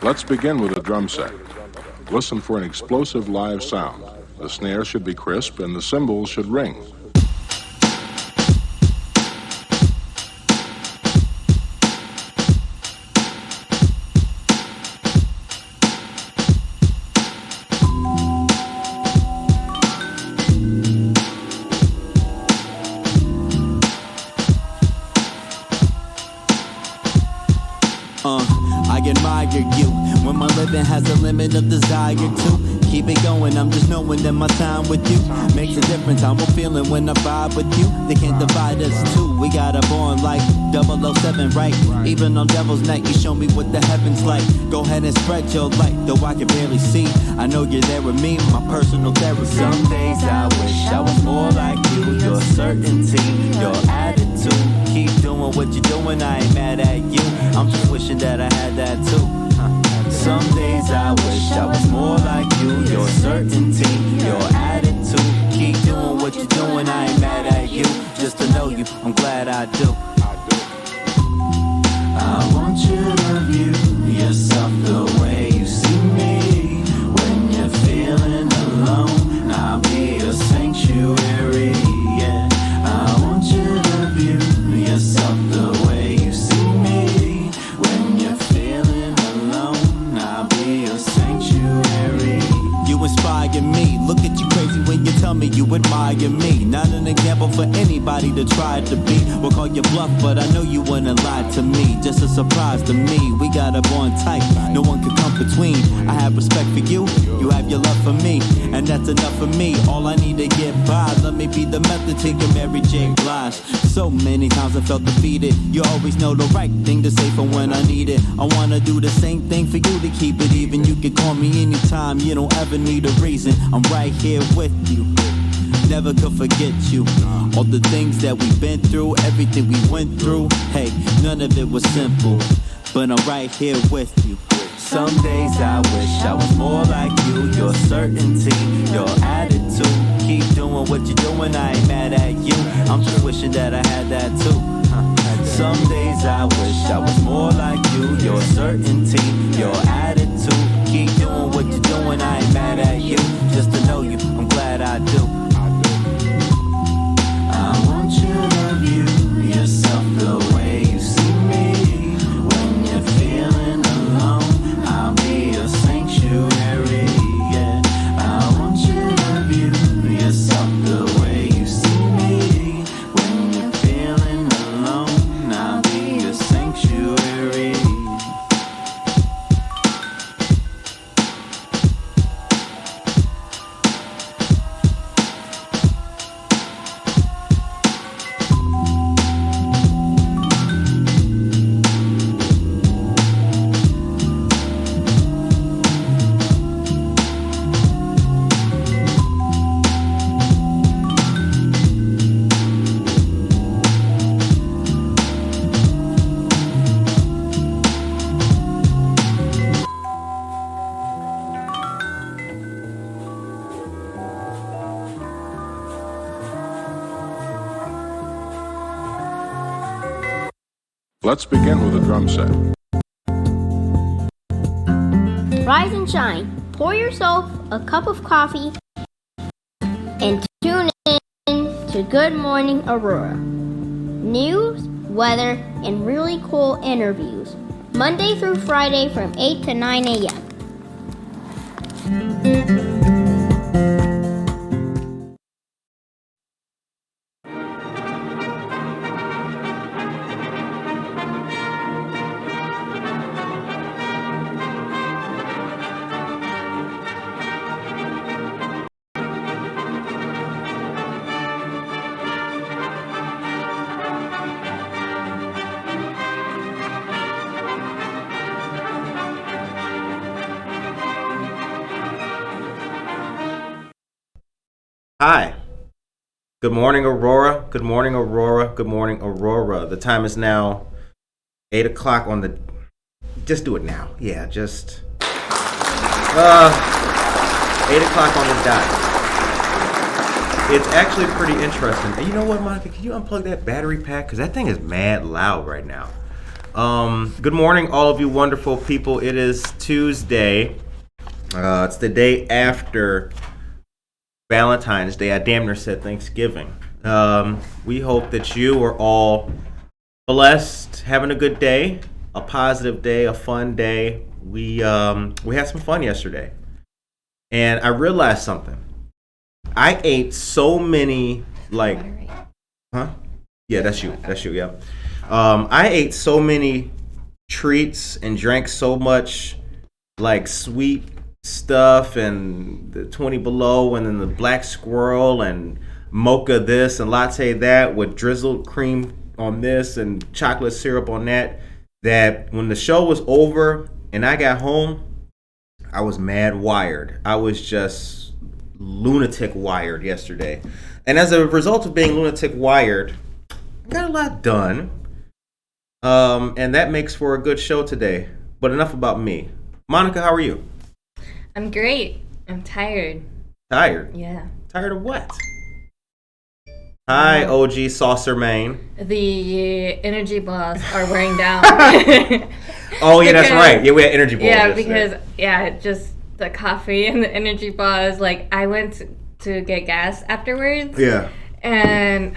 Let's begin with a drum set. Listen for an explosive live sound. The snare should be crisp and the cymbals should ring. I admire you when my living has a limit of desire to keep it going. I'm just knowing that my time with you makes a difference. How I'm feeling when I vibe with you. They can't divide us two. We got a bond like 007, right? Even on Devil's Night, you show me what the heavens like. Go ahead and spread your light, though I can barely see. I know you're there with me, my personal therapy. Some days I wish I was more like you. Your certainty, your attitude. Keep doing what you're doing, I ain't mad at you. I'm just wishing that I had that too. Some days I wish I was more like you. Your certainty, your attitude. Keep doing what you're doing, I ain't mad at you. Just to know you, I'm glad I do. I want you to view yourself the way you see me. When you're feeling alone, I'll be your sanctuary, yeah. I want you to view yourself the way you see me. When you're feeling alone, I'll be your sanctuary. You inspire me, look at you crazy when you tell me you admire me. Not an example for anybody to try to be. We'll call you bluff, but I know you wouldn't lie to me. Just a surprise to me, we got a bond tight, no one can come between. I have respect for you, you have your love for me, and that's enough for me. All I need to get by, let me be the method to your Mary J. Blige. So many times I felt defeated, you always know the right thing to say for when I need it. I wanna do the same thing for you to keep it even. You can call me anytime, you don't ever need a reason. I'm right here with you, never could forget you. All the things that we've been through, everything we went through, hey, none of it was simple, but I'm right here with you. Some days I wish I was more like you. Your certainty, your attitude. Keep doing what you're doing, I ain't mad at you. I'm just wishing that I had that too. Some days I wish I was more like you. Your certainty, your attitude. Keep doing what you're doing, I ain't mad at you. Just to know you, I'm glad I do. I want you to view yourself the way you see me. When you're feeling alone, I'll be your sanctuary, yeah. I want you to view yourself the way you see me. When you're feeling alone, I'll be your sanctuary. Let's begin with a drum set. Rise and shine. Pour yourself a cup of coffee and tune in to Good Morning Aurora. News, weather, and really cool interviews. Monday through Friday from 8 to 9 a.m. Hi. Good morning, Aurora. Good morning, Aurora. Good morning, Aurora. The time is now 8 o'clock on the... Just do it now. Yeah, just... 8 o'clock on the dot. It's actually pretty interesting. And you know what, Monica? Can you unplug that battery pack? Because that thing is mad loud right now. Good morning, all of you wonderful people. It is Tuesday. It's the day after Valentine's Day. I damn near said Thanksgiving. We hope that you are all blessed, having a good day, a positive day, a fun day. We had some fun yesterday, and I realized something. I ate so many huh? Yeah, that's you. That's you. Yeah. I ate so many treats and drank so much like sweet stuff and the 20 below and then the black squirrel and mocha this and latte that with drizzled cream on this and chocolate syrup on that, that when the show was over and I got home, I was mad wired. I was just lunatic wired yesterday. And as a result of being lunatic wired, I got a lot done. And that makes for a good show today. But enough about me. Monica, how are you? I'm great. I'm tired. Tired? Yeah. Tired of what? Hi, OG Saucer Main. The energy balls are wearing down. Oh, yeah, that's right. Yeah, we had energy balls. Yeah, yesterday. because, just the coffee and the energy balls. Like, I went to get gas afterwards. Yeah. And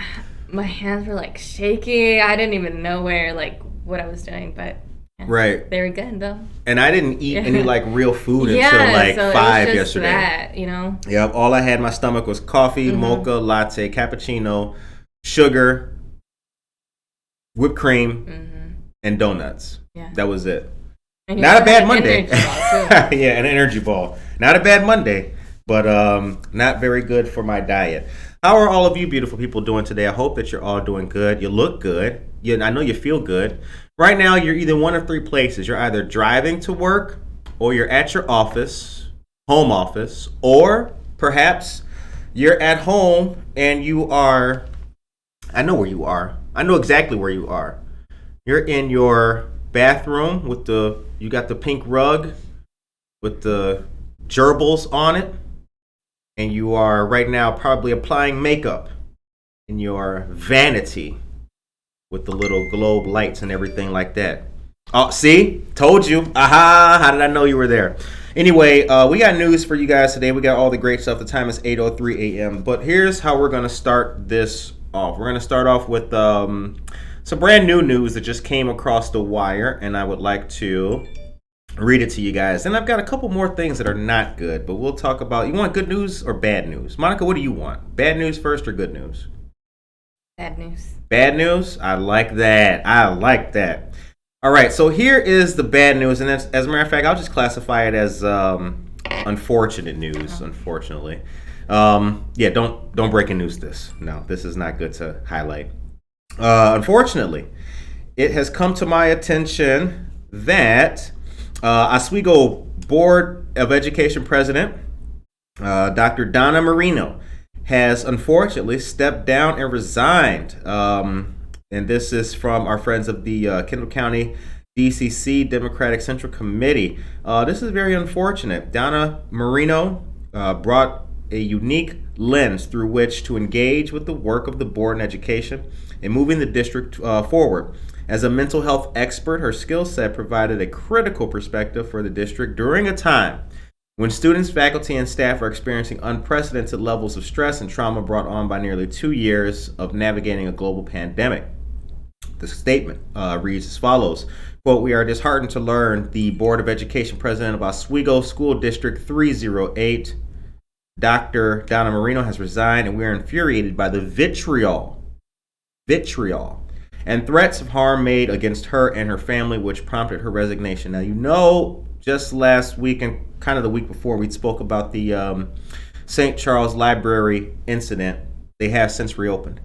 my hands were, like, shaky. I didn't even know what I was doing, but yeah, right. They were good, though. And I didn't eat any, real food until, so 5 it was just yesterday. that, you know? Yep, all I had in my stomach was coffee, mocha, latte, cappuccino, sugar, whipped cream, and donuts. Yeah. That was it. And you Not a bad had an Monday. energy ball, too. Yeah, an energy ball. Not a bad Monday, but not very good for my diet. How are all of you beautiful people doing today? I hope that you're all doing good. You look good. I know you feel good. Right now, you're either one of 3 places. You're either driving to work, or you're at your office, home office, or perhaps you're at home and you are, I know where you are. I know exactly where you are. You're in your bathroom you got the pink rug with the gerbils on it, and you are right now probably applying makeup in your vanity with the little globe lights and everything like that. Oh, see? Told you. Aha! How did I know you were there? Anyway, we got news for you guys today. We got all the great stuff. The time is 8:03 a.m. But here's how we're going to start this off. We're going to start off with some brand new news that just came across the wire, and I would like to read it to you guys. And I've got a couple more things that are not good, but we'll talk about. You want good news or bad news? Monica, what do you want? Bad news first or good news? Bad news. Bad news? I like that. All right, so here is the bad news, and as a matter of fact, I'll just classify it as unfortunate news, unfortunately. Don't breaking news this. No, this is not good to highlight. Unfortunately, it has come to my attention that Oswego Board of Education President, Dr. Donna Marino, has unfortunately stepped down and resigned. And this is from our friends of the Kendall County DCC Democratic Central Committee. This is very unfortunate. Donna Marino brought a unique lens through which to engage with the work of the board in education and moving the district forward. As a mental health expert, her skill set provided a critical perspective for the district during a time when students, faculty, and staff are experiencing unprecedented levels of stress and trauma brought on by nearly 2 years of navigating a global pandemic. The statement reads as follows, quote, "We are disheartened to learn the Board of Education President of Oswego School District 308, Dr. Donna Marino, has resigned, and we are infuriated by the vitriol, and threats of harm made against her and her family, which prompted her resignation." Now, just last week and kind of the week before, we spoke about the St. Charles Library incident. They have since reopened.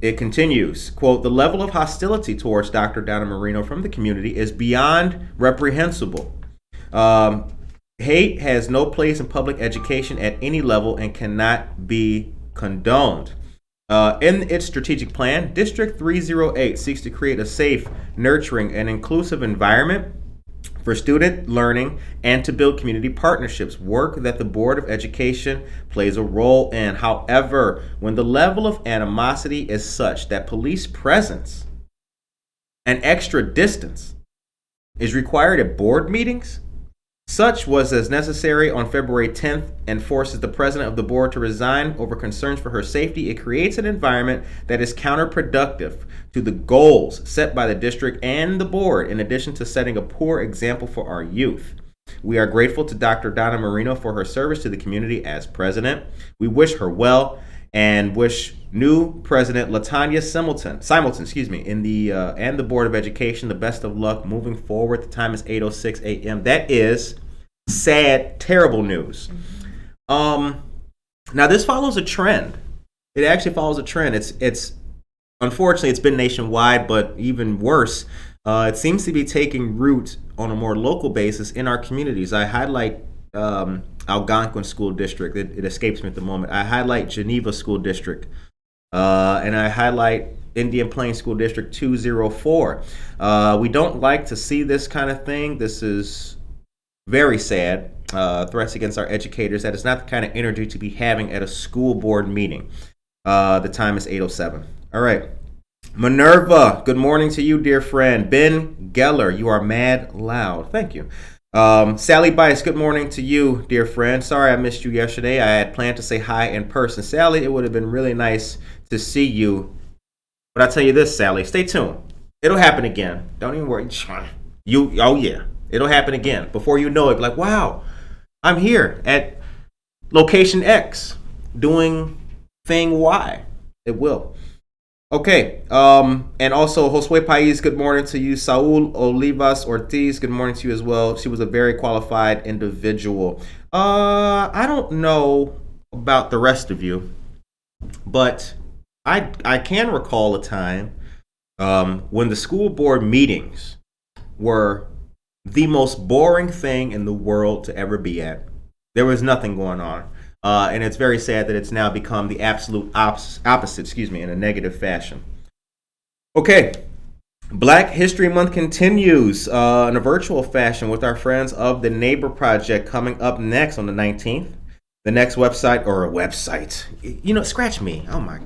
It continues, quote, "The level of hostility towards Dr. Donna Marino from the community is beyond reprehensible. Hate has no place in public education at any level and cannot be condoned. In its strategic plan, District 308 seeks to create a safe, nurturing, and inclusive environment for student learning and to build community partnerships, work that the Board of Education plays a role in. However, when the level of animosity is such that police presence An extra distance is required at board meetings. Such was as necessary on February 10th and forces the president of the board to resign over concerns for her safety. It creates an environment that is counterproductive to the goals set by the district and the board, in addition to setting a poor example for our youth. We are grateful to Dr. Donna Marino for her service to the community as president. We wish her well and wish new president Latanya Simulton, in the and the Board of Education the best of luck moving forward. The time is 8:06 a.m. That is sad, terrible news. Now this follows a trend. It actually follows a trend. It's unfortunately it's been nationwide, but even worse, it seems to be taking root on a more local basis in our communities. I highlight Algonquin School District. It escapes me at the moment. I highlight Geneva School District. And I highlight Indian Plains School District 204. We don't like to see this kind of thing. This is very sad. Threats against our educators. That is not the kind of energy to be having at a school board meeting. The time is 8:07. All right. Minerva, good morning to you, dear friend. Ben Geller, you are mad loud. Thank you. Sally Bice, good morning to you, dear friend. Sorry I missed you yesterday. I had planned to say hi in person. Sally, it would have been really nice to see you. But I'll tell you this, Sally, stay tuned. It'll happen again. Don't even worry. Oh yeah, it'll happen again. Before you know it, like, wow, I'm here at location X doing thing Y. It will. Okay, and also Josue Pais, good morning to you. Saul Olivas Ortiz, good morning to you as well. She was a very qualified individual. I don't know about the rest of you, but I can recall a time when the school board meetings were the most boring thing in the world to ever be at. There was nothing going on. And it's very sad that it's now become the absolute opposite, in a negative fashion. Okay, Black History Month continues in a virtual fashion with our friends of the Neighbor Project coming up next on the 19th. The next website, scratch me. Oh my.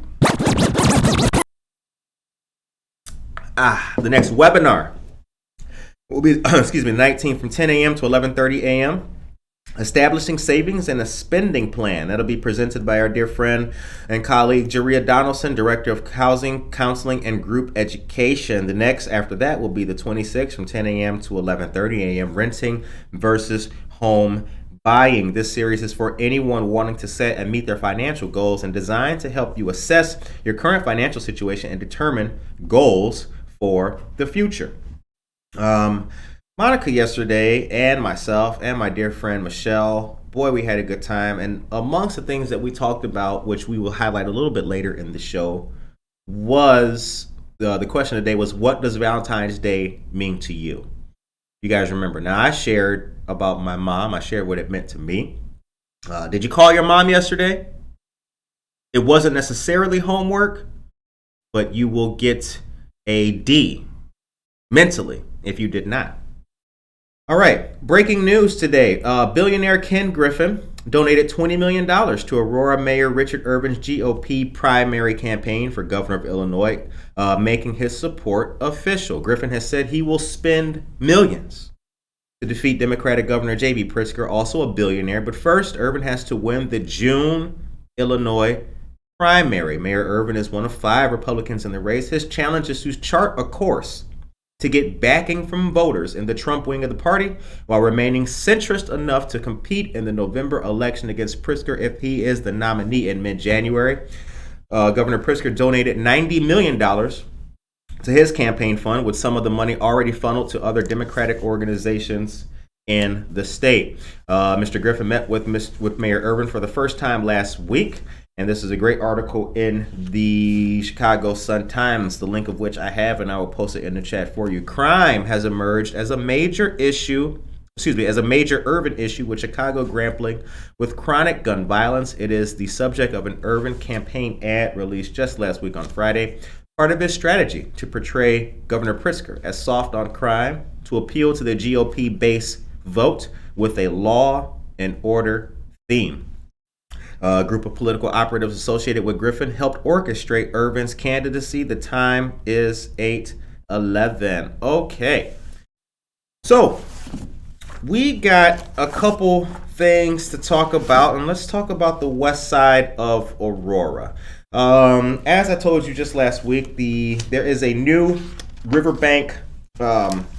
The next webinar will be, the 19th from 10 a.m. to 11:30 a.m. Establishing Savings and a Spending Plan. That'll be presented by our dear friend and colleague, Jaria Donaldson, Director of Housing, Counseling, and Group Education. The next after that will be the 26th from 10 a.m. to 11:30 a.m. Renting versus Home Buying. This series is for anyone wanting to set and meet their financial goals and designed to help you assess your current financial situation and determine goals for the future. Monica yesterday and myself and my dear friend Michelle, boy, we had a good time. And amongst the things that we talked about, which we will highlight a little bit later in the show, was the question of the day was, what does Valentine's Day mean to you? You guys remember. Now, I shared about my mom. I shared what it meant to me. Did you call your mom yesterday? It wasn't necessarily homework, but you will get a D mentally if you did not. All right, breaking news today. Billionaire Ken Griffin donated $20 million to Aurora Mayor Richard Irvin's GOP primary campaign for governor of Illinois, making his support official. Griffin has said he will spend millions to defeat Democratic Governor J.B. Pritzker, also a billionaire. But first, Irvin has to win the June Illinois primary. Mayor Irvin is one of 5 Republicans in the race. His challenge is to chart a course to get backing from voters in the Trump wing of the party while remaining centrist enough to compete in the November election against Pritzker if he is the nominee in mid-January. Governor Pritzker donated $90 million to his campaign fund, with some of the money already funneled to other Democratic organizations in the state. Mr. Griffin met with Mayor Irvin for the first time last week. And this is a great article in the Chicago Sun-Times, the link of which I have, and I will post it in the chat for you. Crime has emerged as a major Irvin issue, with Chicago grappling with chronic gun violence. It is the subject of an Irvin campaign ad released just last week on Friday, part of his strategy to portray Governor Pritzker as soft on crime, to appeal to the GOP base vote with a law and order theme. A group of political operatives associated with Griffin helped orchestrate Irvin's candidacy. The time is 8 11. Okay. So, we got a couple things to talk about, and let's talk about the west side of Aurora. As I told you just last week, there is a new riverbank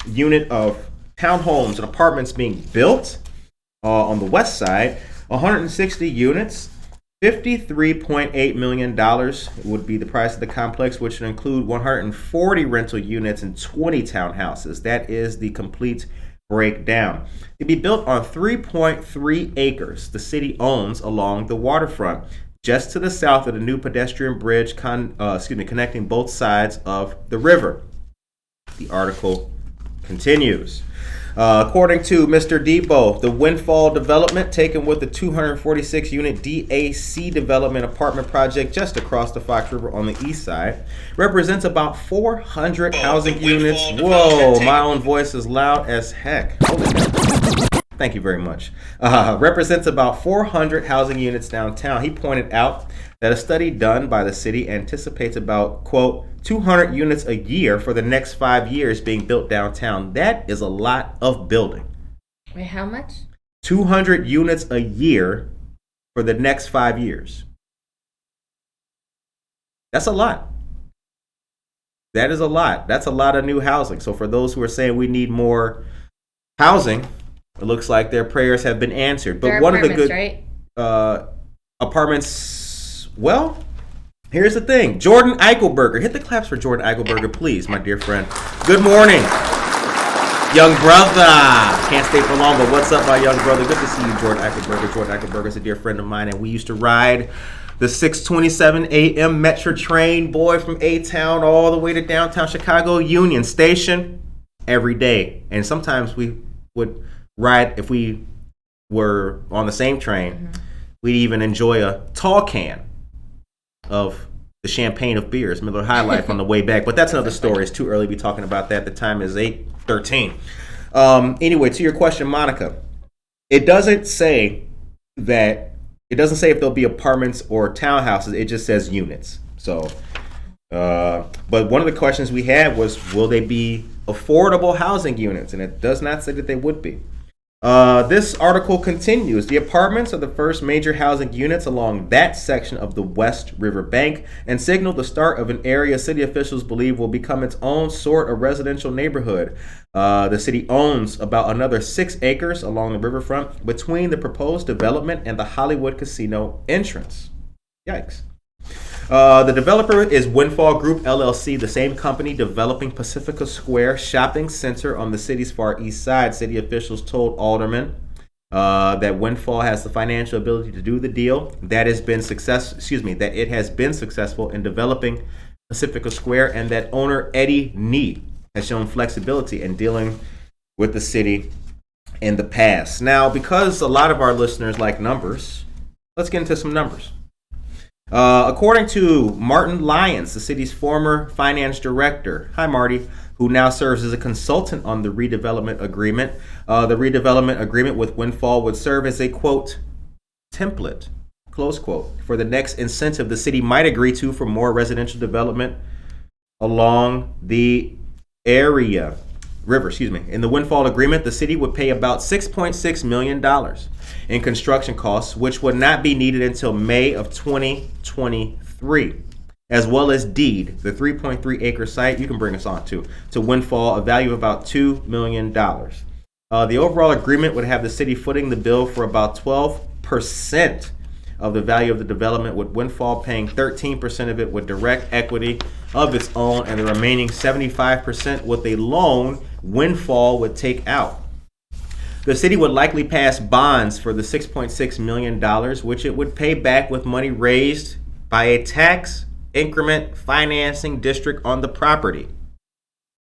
unit of townhomes and apartments being built on the west side. 160 units, $53.8 million would be the price of the complex, which would include 140 rental units and 20 townhouses. That is the complete breakdown. It'd be built on 3.3 acres the city owns along the waterfront, just to the south of the new pedestrian bridge connecting both sides of the river. The article continues. According to Mr. Debo, the Windfall development, taken with the 246-unit DAC development apartment project just across the Fox River on the east side, represents about 400 housing units. Whoa, my own voice is loud as heck. Thank you very much. Represents about 400 housing units downtown. He pointed out that a study done by the city anticipates about, quote, 200 units a year for the next 5 years being built downtown. That is a lot of building. Wait, how much? 200 units a year for the next 5 years. That's a lot. That is a lot. That's a lot of new housing. So for those who are saying we need more housing, it looks like their prayers have been answered. But They're one of the good right? Apartments, well, here's the thing. Jordan Eichelberger. Hit the claps for Jordan Eichelberger, please, my dear friend. Good morning, young brother. Can't stay for long, but what's up, my young brother? Good to see you, Jordan Eichelberger. Jordan Eichelberger is a dear friend of mine, and we used to ride the 6:27 a.m. Metro train, boy, from A-Town all the way to downtown Chicago Union Station every day. And sometimes we would ride, if we were on the same train, we'd even enjoy a tall can of the champagne of beers, Miller High Life, on the way back. But that's another story. It's too early to be talking about that. The time is 8:13. Anyway, to your question, Monica, it doesn't say if there'll be apartments or townhouses. It just says units. So, but one of the questions we had was, will they be affordable housing units? And it does not say that they would be. This article continues. The apartments are the first major housing units along that section of the West River Bank and signal the start of an area city officials believe will become its own sort of residential neighborhood. The city owns about another 6 acres along the riverfront between the proposed development and the Hollywood Casino entrance. Yikes. The developer is Windfall Group LLC, the same company developing Pacifica Square Shopping Center on the city's far east side. City officials told aldermen that Windfall has the financial ability to do the deal. That it has been successful in developing Pacifica Square, and that owner Eddie Nee has shown flexibility in dealing with the city in the past. Now, because a lot of our listeners like numbers, let's get into some numbers. According to Martin Lyons, the city's former finance director, hi Marty, who now serves as a consultant on the redevelopment agreement, the redevelopment agreement with Windfall would serve as a, quote, template, close quote, for the next incentive the city might agree to for more residential development along the river. In the Windfall agreement, the city would pay about $6.6 million in construction costs, which would not be needed until May of 2023, as well as deed the 3.3 acre site. You can bring us on to Windfall, a value of about $2 million. The overall agreement would have the city footing the bill for about 12% of the value of the development, with Windfall paying 13% of it with direct equity of its own, and the remaining 75% with a loan Windfall would take out. The city would likely pass bonds for the $6.6 million, which it would pay back with money raised by a tax increment financing district on the property.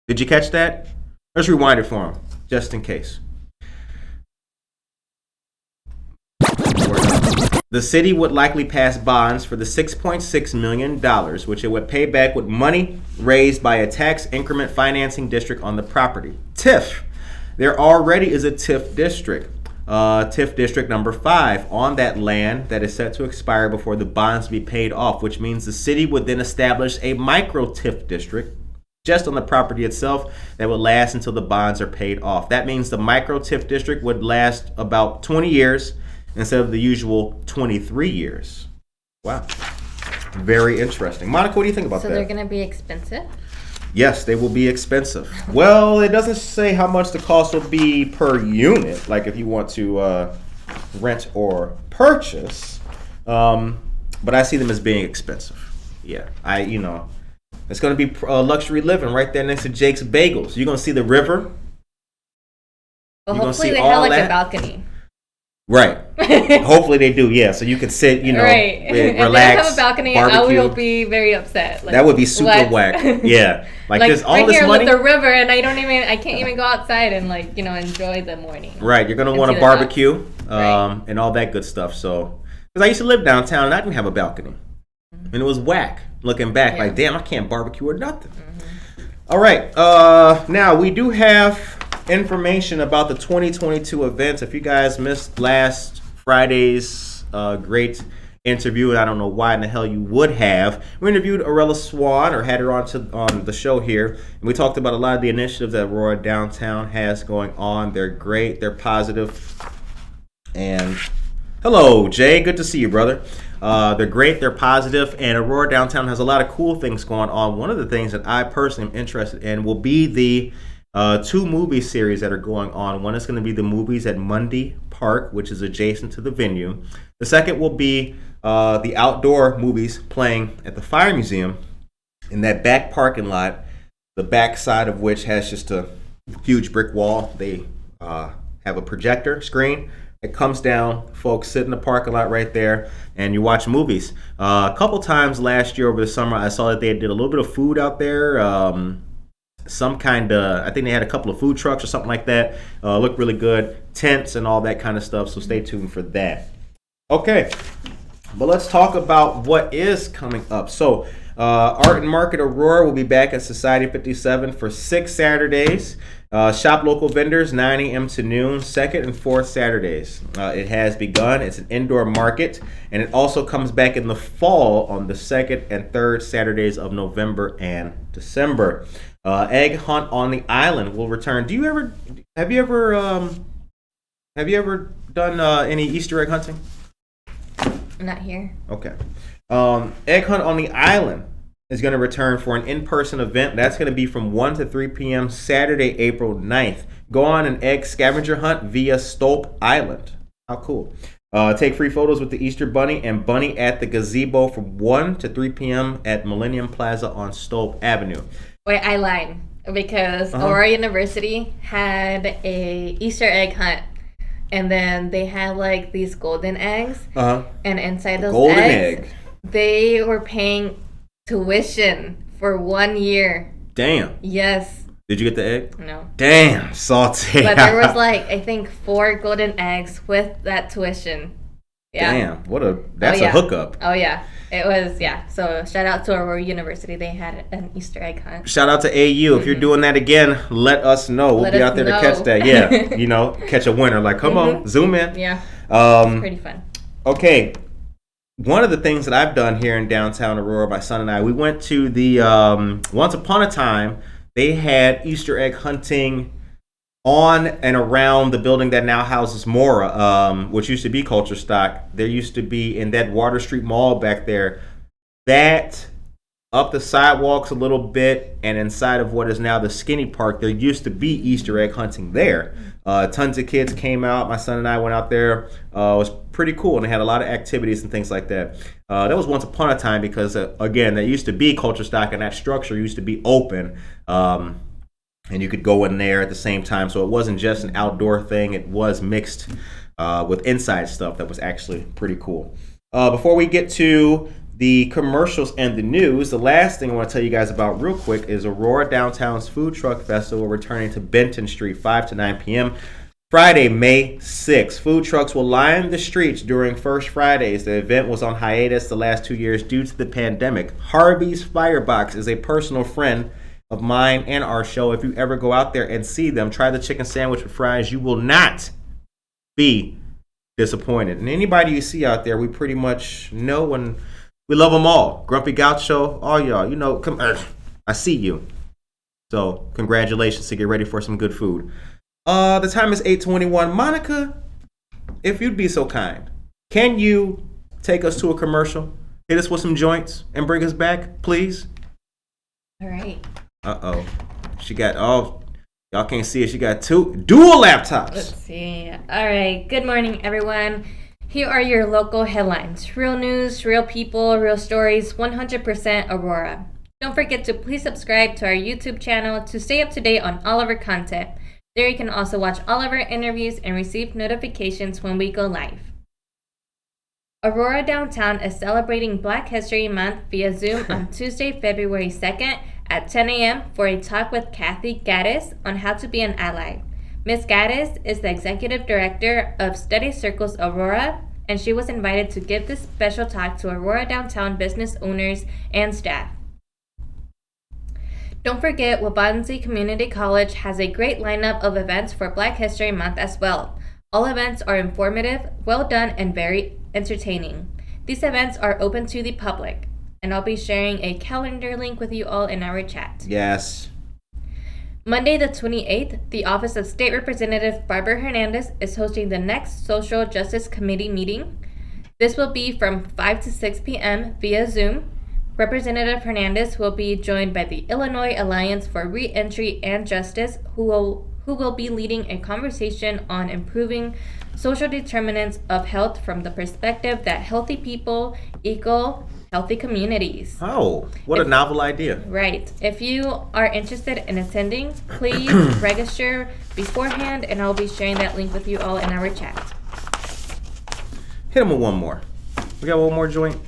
Did you catch that? Let's rewind it for him, just in case. The city would likely pass bonds for the $6.6 million, which it would pay back with money raised by a tax increment financing district on the property. TIF. There already is a TIF district, TIF district number 5, on that land that is set to expire before the bonds be paid off, which means the city would then establish a micro TIF district just on the property itself that would last until the bonds are paid off. That means the micro TIF district would last about 20 years instead of the usual 23 years. Wow. Very interesting. Monica, what do you think about that? So they're going to be expensive? Yes, they will be expensive. Well, it doesn't say how much the cost will be per unit, like if you want to rent or purchase. But I see them as being expensive. Yeah, it's going to be luxury living right there next to Jake's Bagels. You're going to see the river. Well, hopefully they have like a balcony. Right. Hopefully they do, yeah. So you can sit, right. relax, if they don't have a balcony, barbecue. I will be very upset. That would be super whack. Yeah. Like there's all right this here money. With the river, and I can't even go outside and enjoy the morning. Right. You're going to want to barbecue and all that good stuff. So, because I used to live downtown and I didn't have a balcony. And it was whack. Looking back, like, damn, I can't barbecue or nothing. Mm-hmm. All right. Now, we do have information about the 2022 events. If you guys missed last Friday's great interview, and I don't know why in the hell you would have, we interviewed Aurora Swan, or had her on the show here, and we talked about a lot of the initiatives that Aurora Downtown has going on. They're great. They're positive. And hello, Jay. Good to see you, brother. They're great. They're positive, and Aurora Downtown has a lot of cool things going on. One of the things that I personally am interested in will be the 2 movie series that are going on. One is going to be the movies at Mundy Park, which is adjacent to the venue. The second will be the outdoor movies playing at the Fire Museum in that back parking lot, the back side of which has just a huge brick wall. They have a projector screen. It comes down, folks sit in the parking lot right there, and you watch movies. A couple times last year over the summer, I saw that they did a little bit of food out there. Some kind of, I think they had a couple of food trucks or something like that. Looked really good. Tents and all that kind of stuff, so stay tuned for that. Okay, but let's talk about what is coming up. So, Art and Market Aurora will be back at Society 57 for 6 Saturdays. Shop local vendors 9 a.m. to noon, 2nd and 4th Saturdays. It has begun. It's an indoor market, and it also comes back in the fall on the 2nd and 3rd Saturdays of November and December. Egg hunt on the island will return. Have you ever done any Easter egg hunting? Not here. Okay. Egg hunt on the island is going to return for an in-person event. That's going to be from 1 to 3 p.m. Saturday, April 9th. Go on an egg scavenger hunt via Stolp Island. How cool. Take free photos with the Easter Bunny and Bunny at the Gazebo from 1 to 3 p.m. at Millennium Plaza on Stolp Avenue. Wait, I lied. Because Aurora University had a Easter egg hunt. And then they had like these golden eggs. And inside those golden eggs, they were paying tuition for 1 year. Damn. Yes. Did you get the egg? No. Damn, salty. But there was I think 4 golden eggs with that tuition. Yeah. Damn, that's a hookup. Oh yeah. It was, yeah. So shout out to Aurora University. They had an Easter egg hunt. Shout out to AU. If you're doing that again, let us know. We'll be out there to catch that. Yeah. Catch a winner. Like, come on, zoom in. Yeah. It's pretty fun. Okay. One of the things that I've done here in downtown Aurora, my son and I, we went to the, once upon a time, they had Easter egg hunting on and around the building that now houses Mora, which used to be Culture Stock. There used to be in that Water Street Mall back there, that up the sidewalks a little bit and inside of what is now the Skinny Park, there used to be Easter egg hunting there. Tons of kids came out. My son and I went out there. It was pretty cool, and they had a lot of activities and things like that. That was once upon a time because, again, there used to be Culture Stock, and that structure used to be open. And you could go in there at the same time. So it wasn't just an outdoor thing. It was mixed with inside stuff that was actually pretty cool. Before we get to the commercials and the news, the last thing I want to tell you guys about real quick is Aurora Downtown's Food Truck Festival returning to Benton Street 5 to 9 p.m. Friday, May 6th. Food trucks will line the streets during First Fridays. The event was on hiatus the last 2 years due to the pandemic. Harvey's Firebox is a personal friend of mine and our show. If you ever go out there and see them, try the chicken sandwich with fries. You will not be disappointed. And anybody you see out there, we pretty much know, and we love them all. Grumpy Gaucho, all y'all, come, I see you. So congratulations to get ready for some good food. The time is 8:21. Monica, if you'd be so kind, can you take us to a commercial, hit us with some joints, and bring us back, please? All right. Uh-oh. She got, y'all can't see it. She got two dual laptops. Let's see. All right. Good morning, everyone. Here are your local headlines. Real news, real people, real stories, 100% Aurora. Don't forget to please subscribe to our YouTube channel to stay up to date on all of our content. There you can also watch all of our interviews and receive notifications when we go live. Aurora Downtown is celebrating Black History Month via Zoom on Tuesday, February 2nd at 10 a.m. for a talk with Kathy Gaddis on how to be an ally. Ms. Gaddis is the Executive Director of Study Circles Aurora, and she was invited to give this special talk to Aurora Downtown business owners and staff. Don't forget, Wabanzi Community College has a great lineup of events for Black History Month as well. All events are informative, well done, and very entertaining. These events are open to the public, and I'll be sharing a calendar link with you all in our chat. Yes. Monday the 28th, the Office of State Representative Barbara Hernandez is hosting the next Social Justice Committee meeting. This will be from 5 to 6 p.m. via Zoom. Representative Hernandez will be joined by the Illinois Alliance for Reentry and Justice, who will be leading a conversation on improving social determinants of health from the perspective that healthy people equal healthy communities. Oh, what a novel idea. Right. If you are interested in attending, please register beforehand, and I'll be sharing that link with you all in our chat. Hit them with one more. We got one more joint.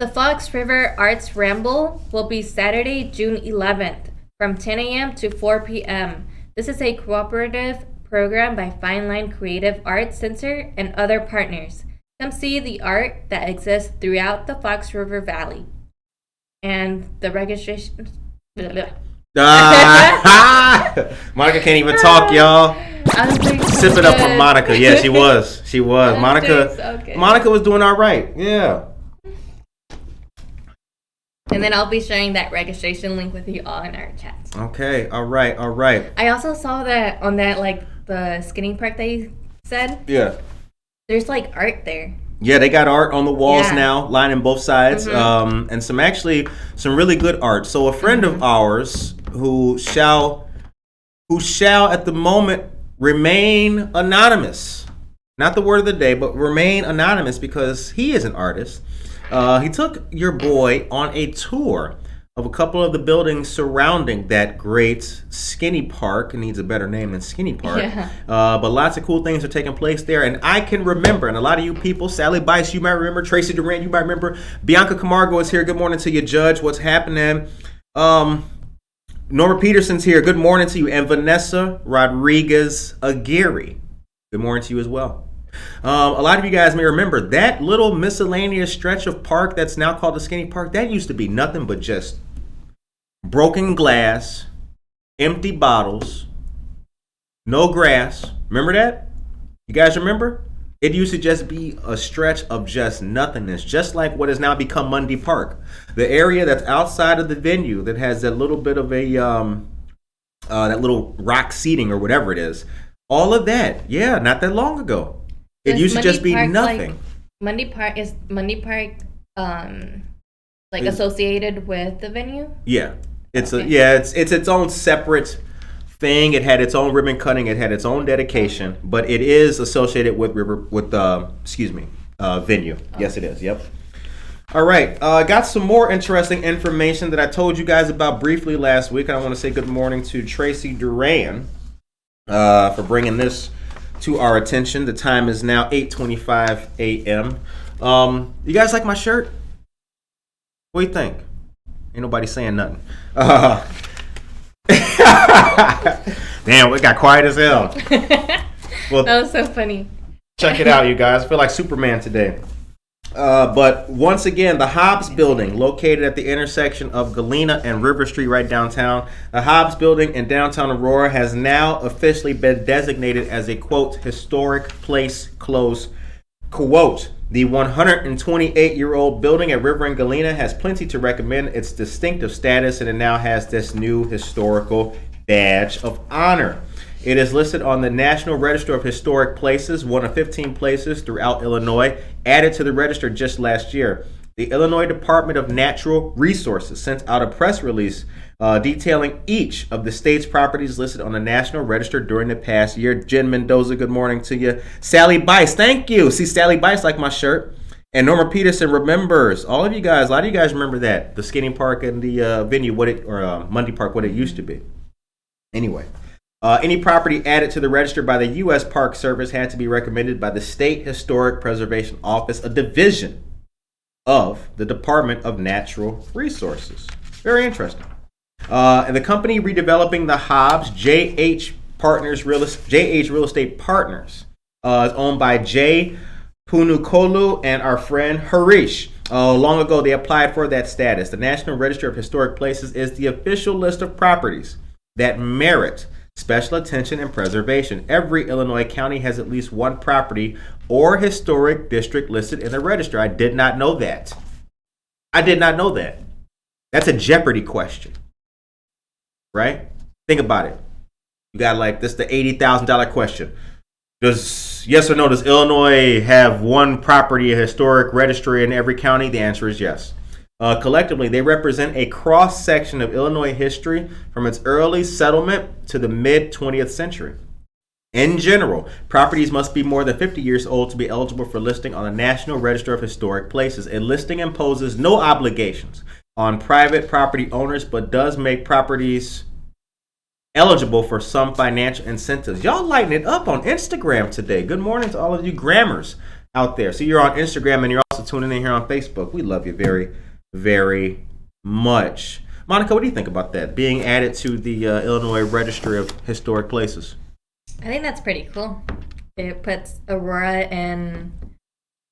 The Fox River Arts Ramble will be Saturday, June 11th from 10 a.m. to 4 p.m. This is a cooperative program by Fine Line Creative Arts Center and other partners. Come see the art that exists throughout the Fox River Valley. And the registration... Monica can't even talk, y'all. Sip it up from Monica. Yeah, she was. Monica was doing all right. Yeah. And then I'll be sharing that registration link with you all in our chat. Okay, all right. I also saw that on that, like, the skating park that you said. Yeah. There's, like, art there. Yeah, they got art on the walls now, lining both sides, and some really good art. So a friend of ours who shall at the moment remain anonymous, not the word of the day, but remain anonymous because he is an artist. He took your boy on a tour of a couple of the buildings surrounding that great Skinny Park. It needs a better name than Skinny Park. Yeah. But lots of cool things are taking place there. And I can remember, and a lot of you people, Sally Bice, you might remember, Tracy Durant, you might remember, Bianca Camargo is here. Good morning to you, Judge. What's happening? Norma Peterson's here. Good morning to you. And Vanessa Rodriguez Aguirre. Good morning to you as well. A lot of you guys may remember that little miscellaneous stretch of park that's now called the Skinny Park. That used to be nothing but just broken glass, empty bottles, no grass. Remember that? You guys remember? It used to just be a stretch of just nothingness, just like what has now become Mundy Park. The area that's outside of the venue that has that little bit of a, that little rock seating or whatever it is. All of that, yeah, not that long ago. It used to just be nothing. Mundy Park, associated with the venue? Yeah. It's its own separate thing. It had its own ribbon cutting, it had its own dedication, but it is associated with venue. Okay. Yes, it is. Yep. All right. Got some more interesting information that I told you guys about briefly last week. I want to say good morning to Tracy Duran for bringing this to our attention. The time is now 8:25 a.m. You guys like my shirt? What do you think? Ain't nobody saying nothing. Damn, it got quiet as hell. Well, that was so funny. Check it out, you guys. I feel like Superman today. But once again, the Hobbs Building, located at the intersection of Galena and River Street right downtown. The Hobbs Building in downtown Aurora has now officially been designated as a, quote, historic place, close quote. The 128-year-old building at River and Galena has plenty to recommend its distinctive status, and it now has this new historical badge of honor. It is listed on the National Register of Historic Places, one of 15 places throughout Illinois, added to the register just last year. The Illinois Department of Natural Resources sent out a press release detailing each of the state's properties listed on the National Register during the past year. Jen Mendoza, good morning to you. Sally Bice, thank you. See, Sally Bice like my shirt. And Norma Peterson remembers. All of you guys, a lot of you guys remember that. The skating park and the venue, Mundy Park, what it used to be. Anyway. Any property added to the register by the U.S. Park Service had to be recommended by the State Historic Preservation Office, a division of the Department of Natural Resources. Very interesting. And the company redeveloping the Hobbs, JH Real Estate Partners, is owned by Jay Punukolu and our friend Harish. Long ago, they applied for that status. The National Register of Historic Places is the official list of properties that merit special attention and preservation. Every Illinois county has at least one property or historic district listed in the register. I did not know that. That's a Jeopardy question, right? Think about it. You got this the $80,000 question. Does Illinois have one property, a historic registry in every county? The answer is yes. Collectively, they represent a cross-section of Illinois history from its early settlement to the mid-20th century. In general, properties must be more than 50 years old to be eligible for listing on the National Register of Historic Places. A listing imposes no obligations on private property owners, but does make properties eligible for some financial incentives. Y'all lighting it up on Instagram today. Good morning to all of you grammars out there. So you're on Instagram and you're also tuning in here on Facebook. We love you very, very much. Monica, what do you think about that? Being added to the Illinois Registry of Historic Places. I think that's pretty cool. It puts Aurora in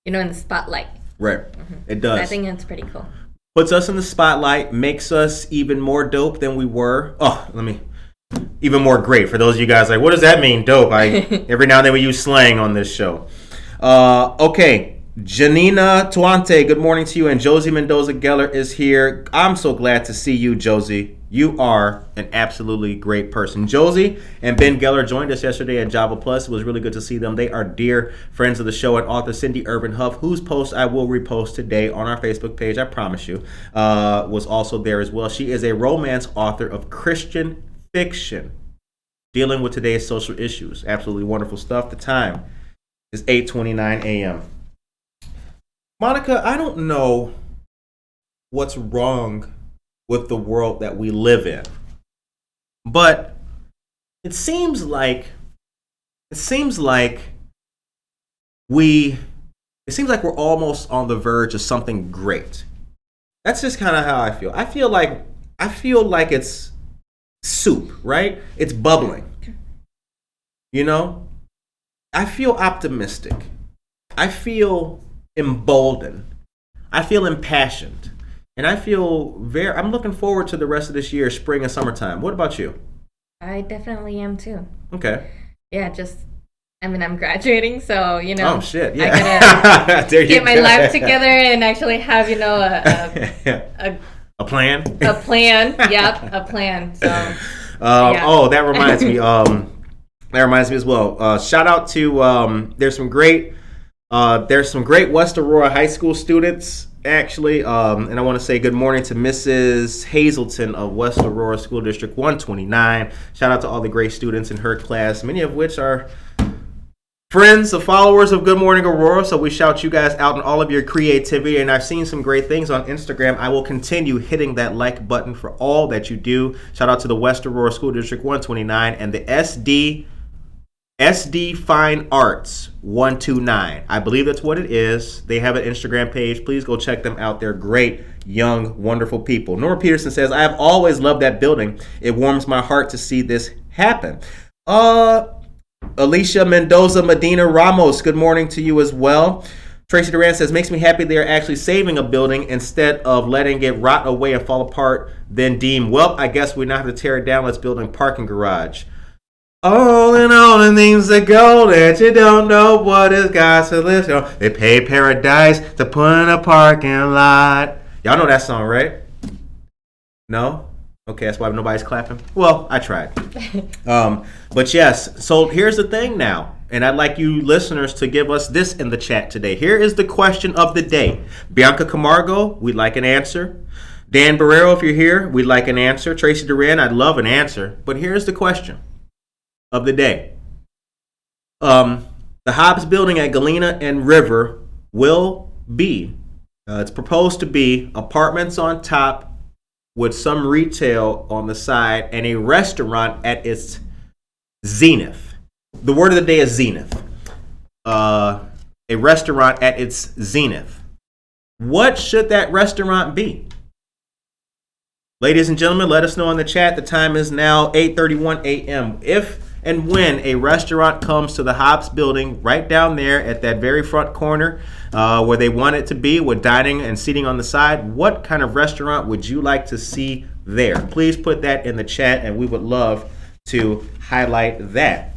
the spotlight. Right. Mm-hmm. It does. I think it's pretty cool. Puts us in the spotlight, makes us even more dope than we were. Even more great. For those of you guys what does that mean, dope? Every now and then we use slang on this show. Okay. Janina Tuante, good morning to you. And Josie Mendoza Geller is here. I'm so glad to see you, Josie. You are an absolutely great person. Josie and Ben Geller joined us yesterday at Java Plus. It was really good to see them. They are dear friends of the show, and author Cindy Irvin Huff, whose post I will repost today on our Facebook page, I promise you, was also there as well. She is a romance author of Christian fiction dealing with today's social issues. Absolutely wonderful stuff. The time is 8:29 a.m. Monica, I don't know what's wrong with the world that we live in, but it seems like we're almost on the verge of something great. That's just kind of how I feel. I feel like it's soup, right? It's bubbling. I feel optimistic. I feel emboldened. I feel impassioned. And I feel I'm looking forward to the rest of this year, spring and summertime. What about you? I definitely am too. Okay. Yeah, I'm graduating, so, Oh, shit, yeah. I gotta get my life together and actually have, a plan? A plan, yep, a plan. So, yeah. Oh, that reminds me. That reminds me as well. Shout out to, there's some great West Aurora High School students, actually, and I want to say good morning to Mrs. Hazelton of West Aurora School District 129. Shout out to all the great students in her class, many of which are friends of followers of Good Morning Aurora, so we shout you guys out on all of your creativity, and I've seen some great things on Instagram. I will continue hitting that like button for all that you do. Shout out to the West Aurora School District 129 and the SD Fine Arts 129. I believe that's what it is. They have an Instagram page. Please go check them out. They're great, young, wonderful people. Nora Peterson says, I have always loved that building. It warms my heart to see this happen. Alicia Mendoza Medina Ramos, good morning to you as well. Tracy Duran says, makes me happy they are actually saving a building instead of letting it rot away and fall apart, then deem, well, I guess we now have to tear it down. Let's build a parking garage. all the things that go that you don't know what is God's solution. They pay paradise to put in a parking lot. Y'all know that song, right? No? Okay, that's why nobody's clapping. Well, I tried. But yes, so here's the thing now. And I'd like you listeners to give us this in the chat today. Here is the question of the day. Bianca Camargo, we'd like an answer. Dan Barrero, if you're here, we'd like an answer. Tracy Duran, I'd love an answer. But here's the question of the day. The Hobbs building at Galena and River will be, it's proposed to be apartments on top with some retail on the side and a restaurant at its zenith. The word of the day is zenith. A restaurant at its zenith. What should that restaurant be? Ladies and gentlemen, let us know in the chat. The time is now 8:31 a.m. If and when a restaurant comes to the Hobbs building right down there at that very front corner where they want it to be with dining and seating on the side, what kind of restaurant would you like to see there? Please put that in the chat and we would love to highlight that.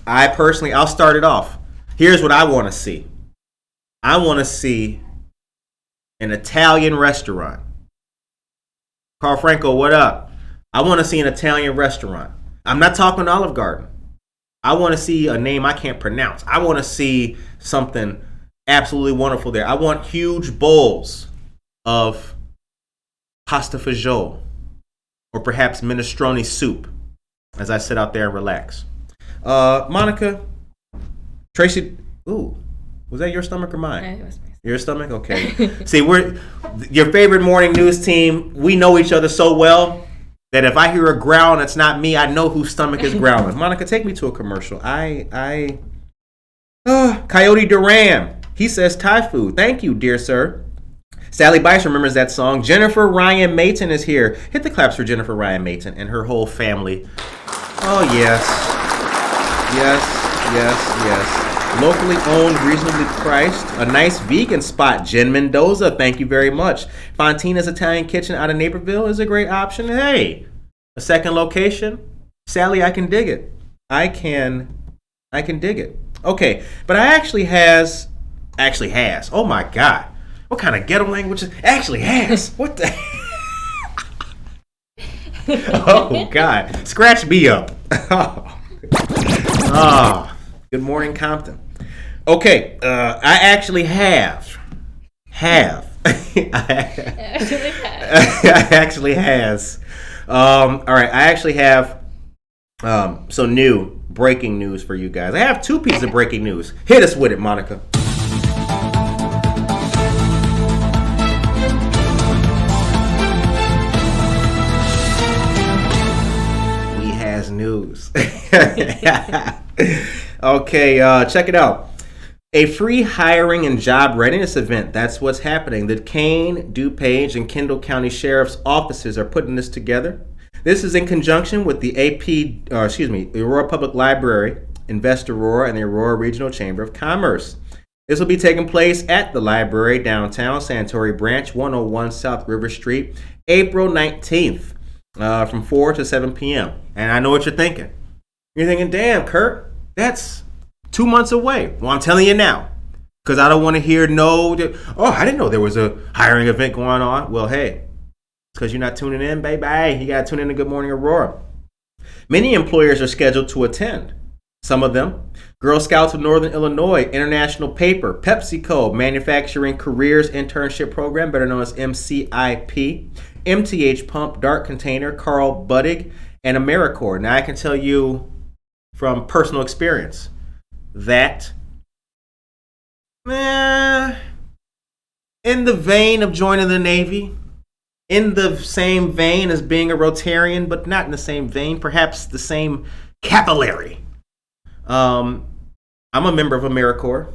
I'll start it off. Here's what I want to see. I want to see an Italian restaurant. Carl Franco, what up? I want to see an Italian restaurant. I'm not talking Olive Garden. I want to see a name I can't pronounce. I want to see something absolutely wonderful there. I want huge bowls of pasta fagioli or perhaps minestrone soup as I sit out there and relax. Monica, Tracy, ooh, was that your stomach or mine? It was my Your stomach? Okay. See, we're your favorite morning news team. We know each other so well that if I hear a growl and it's not me, I know whose stomach is growling. Monica, take me to a commercial. Coyote Duran. He says Thai food. Thank you, dear sir. Sally Bice remembers that song. Jennifer Ryan Mayton is here. Hit the claps for Jennifer Ryan Mayton and her whole family. Oh, yes. Yes. Locally owned, reasonably priced. A nice vegan spot. Jen Mendoza, thank you very much. Fontina's Italian Kitchen out of Naperville is a great option. Hey, a second location. Sally, I can dig it. I can dig it. Okay, but I actually has. Oh my God. What kind of ghetto language is actually has? What the? Oh God. Scratch me up. Oh. Good morning, Compton. Okay, I actually have. I actually has. All right, I actually have some new breaking news for you guys. I have two pieces of breaking news. Hit us with it, Monica. We has news. Okay, check it out. A free hiring and job readiness event. That's what's happening. The Kane, DuPage, and Kendall County Sheriff's offices are putting this together. This is in conjunction with the Aurora Public Library, Invest Aurora, and the Aurora Regional Chamber of Commerce. This will be taking place at the library downtown, Santori Branch, 101 South River Street, April 19th, from 4 to 7 p.m. And I know what you're thinking. You're thinking, damn, Kurt, that's 2 months away. Well, I'm telling you now, because I don't want to hear I didn't know there was a hiring event going on. Well, hey, it's because you're not tuning in, baby. You got to tune in to Good Morning Aurora. Many employers are scheduled to attend. Some of them, Girl Scouts of Northern Illinois, International Paper, PepsiCo, Manufacturing Careers Internship Program, better known as MCIP, MTH Pump, Dark Container, Carl Buddig, and AmeriCorps. Now, I can tell you from personal experience that in the vein of joining the Navy, in the same vein as being a Rotarian, but not in the same vein, perhaps the same capillary. I'm a member of AmeriCorps,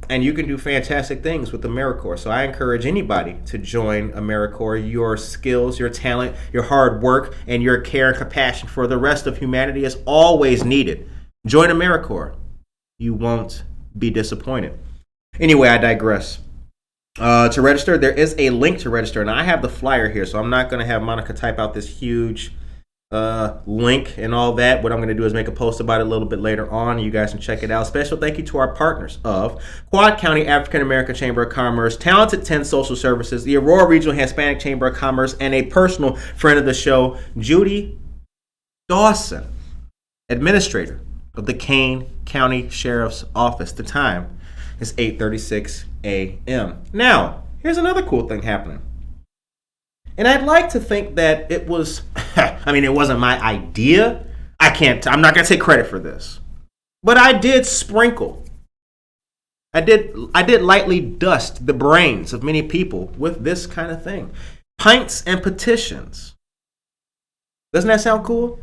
and you can do fantastic things with AmeriCorps. So I encourage anybody to join AmeriCorps. Your skills, your talent, your hard work, and your care and compassion for the rest of humanity is always needed. Join AmeriCorps. You won't be disappointed. Anyway, I digress. To register, there is a link to register, and I have the flyer here, so I'm not going to have Monica type out this huge link and all that. What I'm going to do is make a post about it a little bit later on. You guys can check it out. Special thank you to our partners of Quad County African American Chamber of Commerce, Talented 10 Social Services, the Aurora Regional Hispanic Chamber of Commerce, and a personal friend of the show, Judy Dawson, administrator of the Kane County Sheriff's Office. The time is 8:36 a.m. Now, here's another cool thing happening. And I'd like to think that it was, it wasn't my idea. I'm not going to take credit for this. But I did sprinkle. I did lightly dust the brains of many people with this kind of thing. Pints and petitions. Doesn't that sound cool?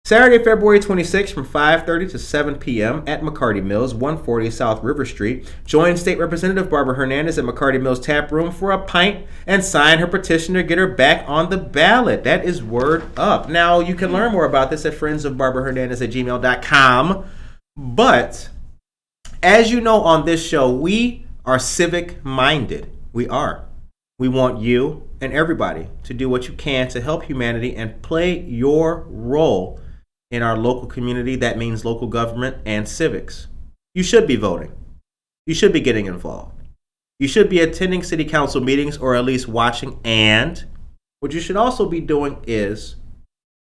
Saturday, February 26th from 5:30 to 7 p.m. at McCarty Mills, 140 South River Street. Join State Representative Barbara Hernandez at McCarty Mills Tap Room for a pint and sign her petition to get her back on the ballot. That is word up. Now, you can learn more about this at friendsofbarbarahernandez@gmail.com. But, as you know on this show, we are civic-minded. We are. We want you and everybody to do what you can to help humanity and play your role in our local community. That means local government and civics. You should be voting. You should be getting involved. You should be attending city council meetings or at least watching. And what you should also be doing is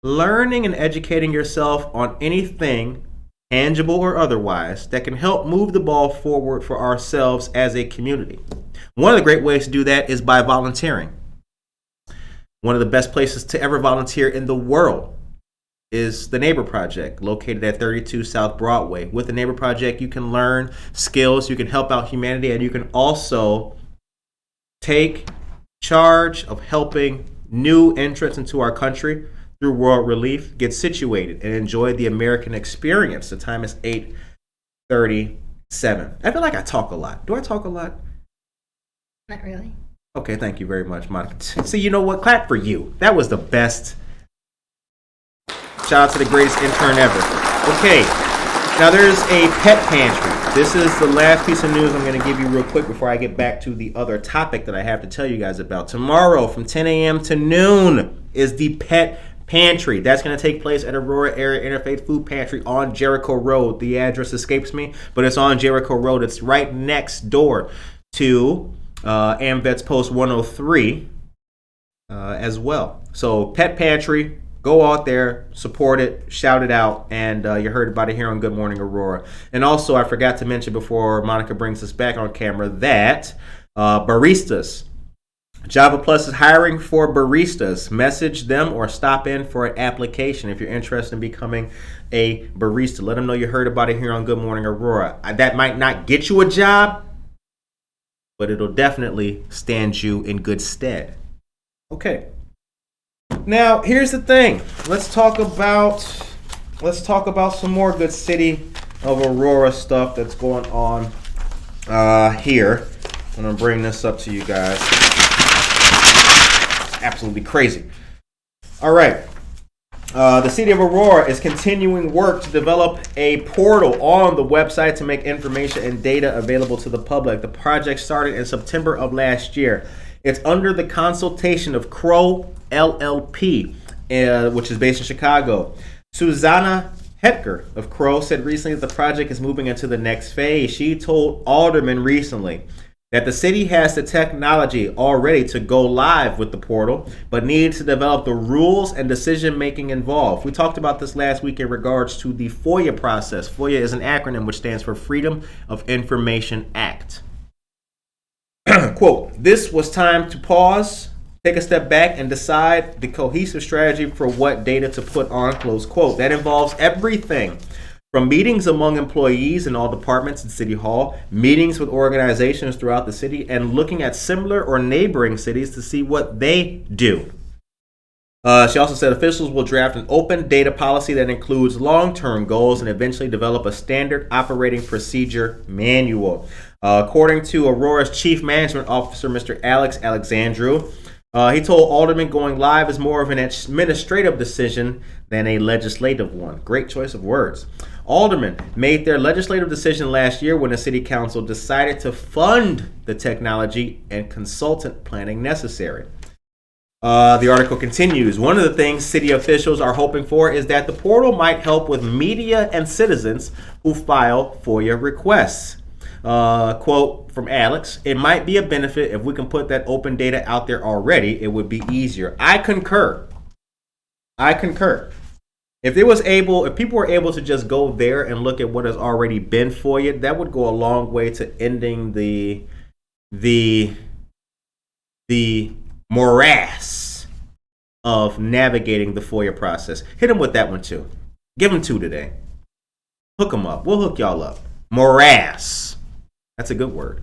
learning and educating yourself on anything, tangible or otherwise, that can help move the ball forward for ourselves as a community. One of the great ways to do that is by volunteering. One of the best places to ever volunteer in the world is the Neighbor Project, located at 32 South Broadway. With the Neighbor Project, you can learn skills, you can help out humanity, and you can also take charge of helping new entrants into our country through World Relief get situated and enjoy the American experience. The time is 8:37. I feel like I talk a lot. Do I talk a lot? Not really. Okay, thank you very much, Monica. See, you know what? Clap for you. That was the best. Shout out to the greatest intern ever. Okay, now there's a pet pantry. This is the last piece of news I'm going to give you real quick before I get back to the other topic that I have to tell you guys about. Tomorrow from 10 a.m. to noon is the pet pantry. That's going to take place at Aurora Area Interfaith Food Pantry on Jericho Road. The address escapes me, but it's on Jericho Road. It's right next door to AmVets Post 103 as well. So pet pantry. Go out there, support it, shout it out, and you heard about it here on Good Morning Aurora. And also, I forgot to mention before Monica brings us back on camera that baristas, Java Plus is hiring for baristas. Message them or stop in for an application if you're interested in becoming a barista. Let them know you heard about it here on Good Morning Aurora. That might not get you a job, but it'll definitely stand you in good stead. Okay. Now, here's the thing. Let's talk about some more good city of Aurora stuff that's going on here. I'm gonna bring this up to you guys. Absolutely crazy. All right. The city of Aurora is continuing work to develop a portal on the website to make information and data available to the public. The project started in September of last year. It's under the consultation of Crow LLP, which is based in Chicago. Susanna Hetker of Crow said recently that the project is moving into the next phase. She told aldermen recently that the city has the technology already to go live with the portal, but needs to develop the rules and decision-making involved. We talked about this last week in regards to the FOIA process. FOIA is an acronym which stands for Freedom of Information Act. Quote, this was time to pause, take a step back, and decide the cohesive strategy for what data to put on, close quote. That involves everything from meetings among employees in all departments at City Hall, meetings with organizations throughout the city, and looking at similar or neighboring cities to see what they do. She also said officials will draft an open data policy that includes long-term goals and eventually develop a standard operating procedure manual. According to Aurora's Chief Management Officer, Mr. Alex Alexandru, he told aldermen going live is more of an administrative decision than a legislative one. Great choice of words. Aldermen made their legislative decision last year when the city council decided to fund the technology and consultant planning necessary. The article continues. One of the things city officials are hoping for is that the portal might help with media and citizens who file FOIA requests. Quote from Alex, it might be a benefit if we can put that open data out there already. It would be easier. I concur. If people were able to just go there and look at what has already been FOIA, that would go a long way to ending the morass of navigating the FOIA process. Hit them with that one too. Give them 2 today. Hook them up. We'll hook y'all up. Morass. That's a good word.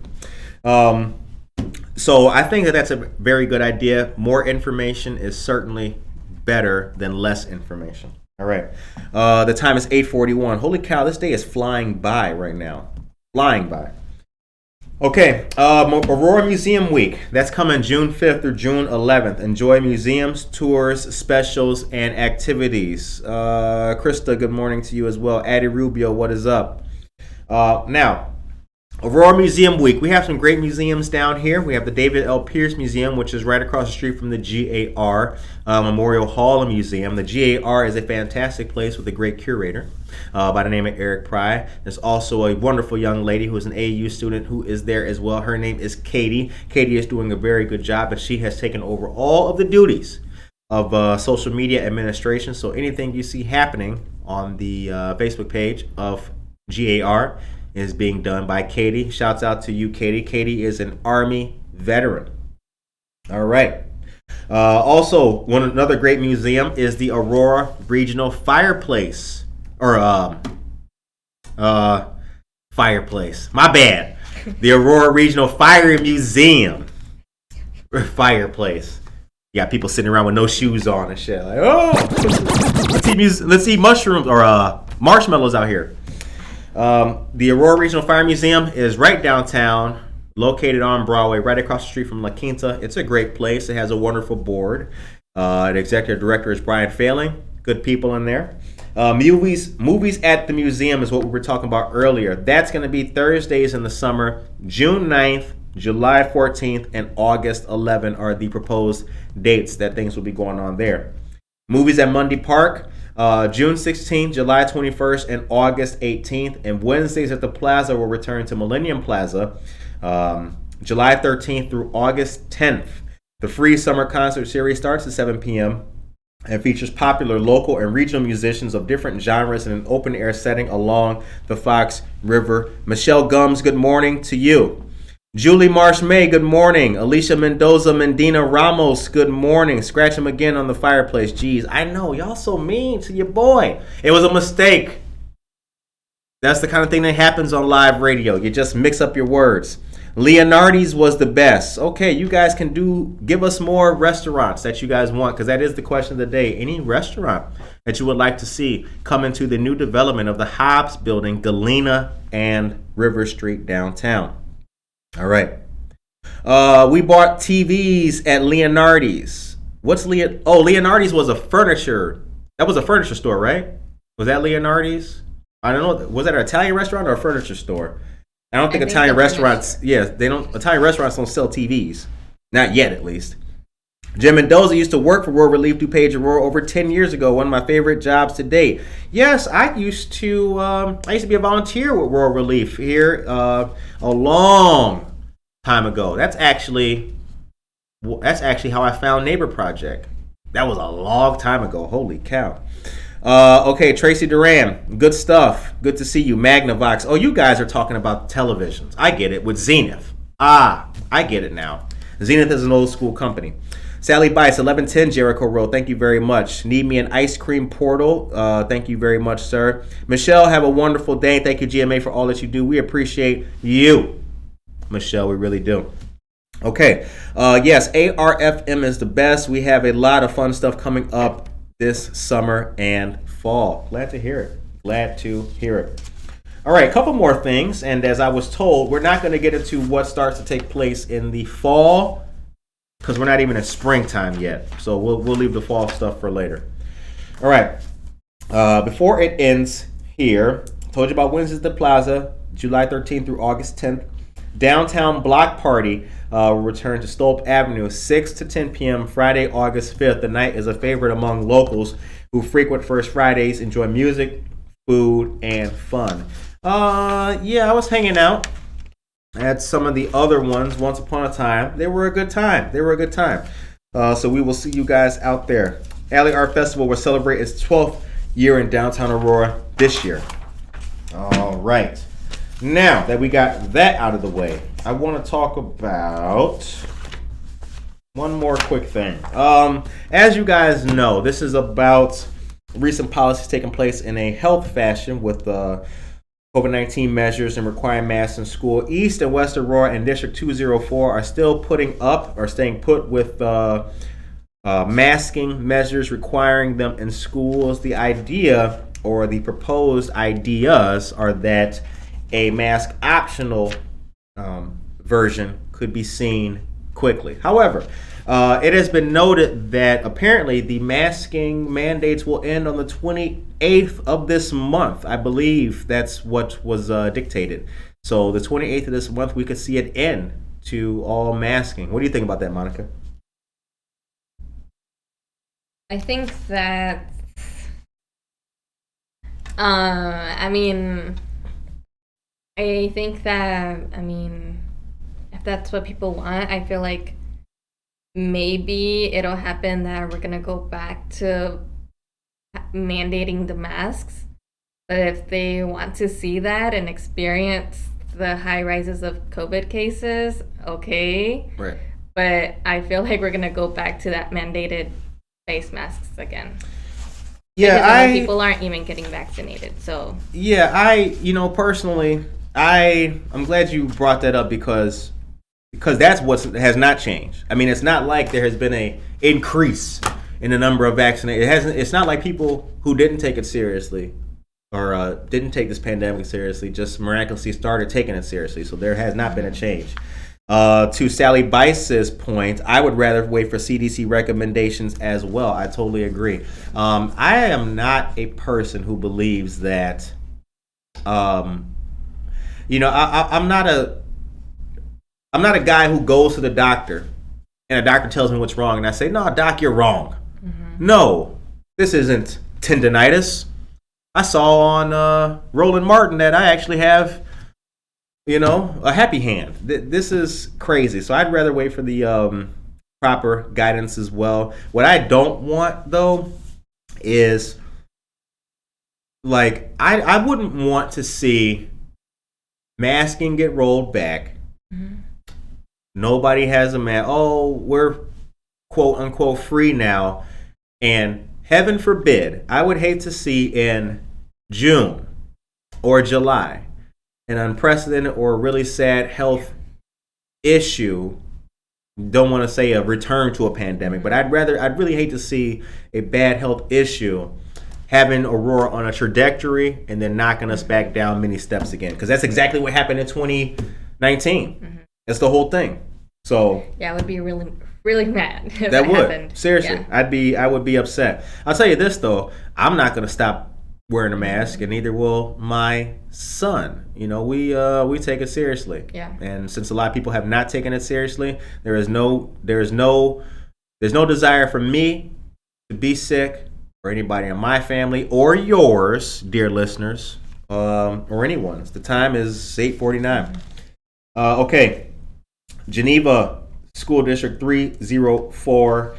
So I think that's a very good idea. More information is certainly better than less information. All right. The time is 8:41. Holy cow, this day is flying by right now. Flying by. Okay, Aurora Museum Week. That's coming June 5th through June 11th. Enjoy museums, tours, specials, and activities. Krista, good morning to you as well. Addie Rubio, what is up? Now, Aurora Museum Week. We have some great museums down here. We have the David L. Pierce Museum, which is right across the street from the GAR Memorial Hall and Museum. The GAR is a fantastic place with a great curator by the name of Eric Pry. There's also a wonderful young lady who is an AU student who is there as well. Her name is Katie. Katie is doing a very good job, and she has taken over all of the duties of social media administration. So anything you see happening on the Facebook page of GAR is being done by Katie. Shouts out to you, Katie. Katie is an Army veteran. All right. Also, another great museum is the Aurora Regional Fireplace. Fireplace. My bad. The Aurora Regional Fire Museum. Fireplace. You got people sitting around with no shoes on and shit. Like, oh, let's eat mushrooms or marshmallows out here. The Aurora Regional Fire Museum is right downtown, located on Broadway, right across the street from La Quinta. It's a great place. It has a wonderful board. The executive director is Brian Failing. Good people in there. Movies at the museum is what we were talking about earlier. That's going to be Thursdays in the summer. June 9th, July 14th, and August 11th are the proposed dates that things will be going on there. Movies at Mundy Park. June 16th, July 21st, and August 18th. And Wednesdays at the Plaza will return to Millennium Plaza, July 13th through August 10th. The free summer concert series starts at 7 p.m. and features popular local and regional musicians of different genres in an open-air setting along the Fox River. Michelle Gums, good morning to you. Julie Marsh May, good morning. Alicia Mendoza Mendina Ramos, good morning. Scratch him again on the fireplace. Jeez, I know, y'all so mean to your boy. It was a mistake. That's the kind of thing that happens on live radio. You just mix up your words. Leonardi's was the best. Okay, you guys can give us more restaurants that you guys want, because that is the question of the day. Any restaurant that you would like to see come into the new development of the Hobbs Building, Galena, and River Street downtown. All right. We bought TVs at Leonardi's. Leonardi's was a furniture. That was a furniture store, right? Was that Leonardi's? I don't know. Was that an Italian restaurant or a furniture store? I think Italian restaurants. Yeah, Italian restaurants don't sell TVs. Not yet, at least. Jim Mendoza used to work for World Relief DuPage Aurora over 10 years ago. One of my favorite jobs to date. Yes, I used to be a volunteer with World Relief here a long time ago. That's actually how I found Neighbor Project. That was a long time ago. Holy cow. Okay, Tracy Duran, good stuff. Good to see you. Magnavox. Oh, you guys are talking about televisions. I get it. With Zenith. I get it now. Zenith is an old school company. Sally Bice, 1110 Jericho Road. Thank you very much. Need me an ice cream portal. Thank you very much, sir. Michelle, have a wonderful day. Thank you, GMA, for all that you do. We appreciate you, Michelle. We really do. Okay. Yes, ARFM is the best. We have a lot of fun stuff coming up this summer and fall. Glad to hear it. All right, a couple more things. And as I was told, we're not going to get into what starts to take place in the fall, because we're not even in springtime yet. So we'll leave the fall stuff for later. All right. Before it ends here, I told you about Wednesdays at the Plaza, July 13th through August 10th. Downtown Block Party will return to Stolp Avenue 6 to 10 p.m. Friday, August 5th. The night is a favorite among locals who frequent First Fridays, enjoy music, food, and fun. I was hanging out at some of the other ones once upon a time. They were a good time. So we will see you guys out there. Alley Art Festival will celebrate its 12th year in downtown Aurora this year. All right. Now that we got that out of the way, I want to talk about one more quick thing. As you guys know, this is about recent policies taking place in a health fashion with COVID-19 measures and requiring masks in school. East and West Aurora and District 204 are still staying put with masking measures requiring them in schools. The idea or the proposed ideas are that a mask optional version could be seen quickly. However, it has been noted that apparently the masking mandates will end on the 28th of this month. I believe that's what was dictated. So the 28th of this month, we could see it end to all masking. What do you think about that, Monica? I think that, if that's what people want, I feel like maybe it'll happen that we're gonna go back to mandating the masks. But if they want to see that and experience the high rises of COVID cases, okay. Right. But I feel like we're gonna go back to that mandated face masks again. Yeah, people aren't even getting vaccinated. So yeah, personally, I'm glad you brought that up because that's what has not changed. I mean, it's not like there has been a increase in the number of vaccinated. It's not like people who didn't take it seriously or didn't take this pandemic seriously just miraculously started taking it seriously. So there has not been a change. To Sally Bice's point, I would rather wait for CDC recommendations as well. I totally agree. I am not a person who believes that. I'm not a guy who goes to the doctor and a doctor tells me what's wrong and I say, "No, doc, you're wrong." Mm-hmm. No, this isn't tendonitis. I saw on Roland Martin that I actually have, a happy hand. This is crazy. So I'd rather wait for the proper guidance as well. What I don't want, though, is I wouldn't want to see masking get rolled back. Mm-hmm. Nobody has a mask. Oh, we're quote unquote free now. And heaven forbid, I would hate to see in June or July an unprecedented or really sad health issue. Don't want to say a return to a pandemic, but I'd really hate to see a bad health issue having Aurora on a trajectory and then knocking us back down many steps again. Because that's exactly what happened in 2019. Mm-hmm. That's the whole thing. So yeah, I would be really, really mad if that would happened. Seriously, yeah. I would be upset. I'll tell you this though, I'm not going to stop wearing a mask, and neither will my son. We take it seriously. Yeah. And since a lot of people have not taken it seriously, there's no desire for me to be sick or anybody in my family or yours, dear listeners, or anyone's. The time is 8:49. Okay. Geneva School District 304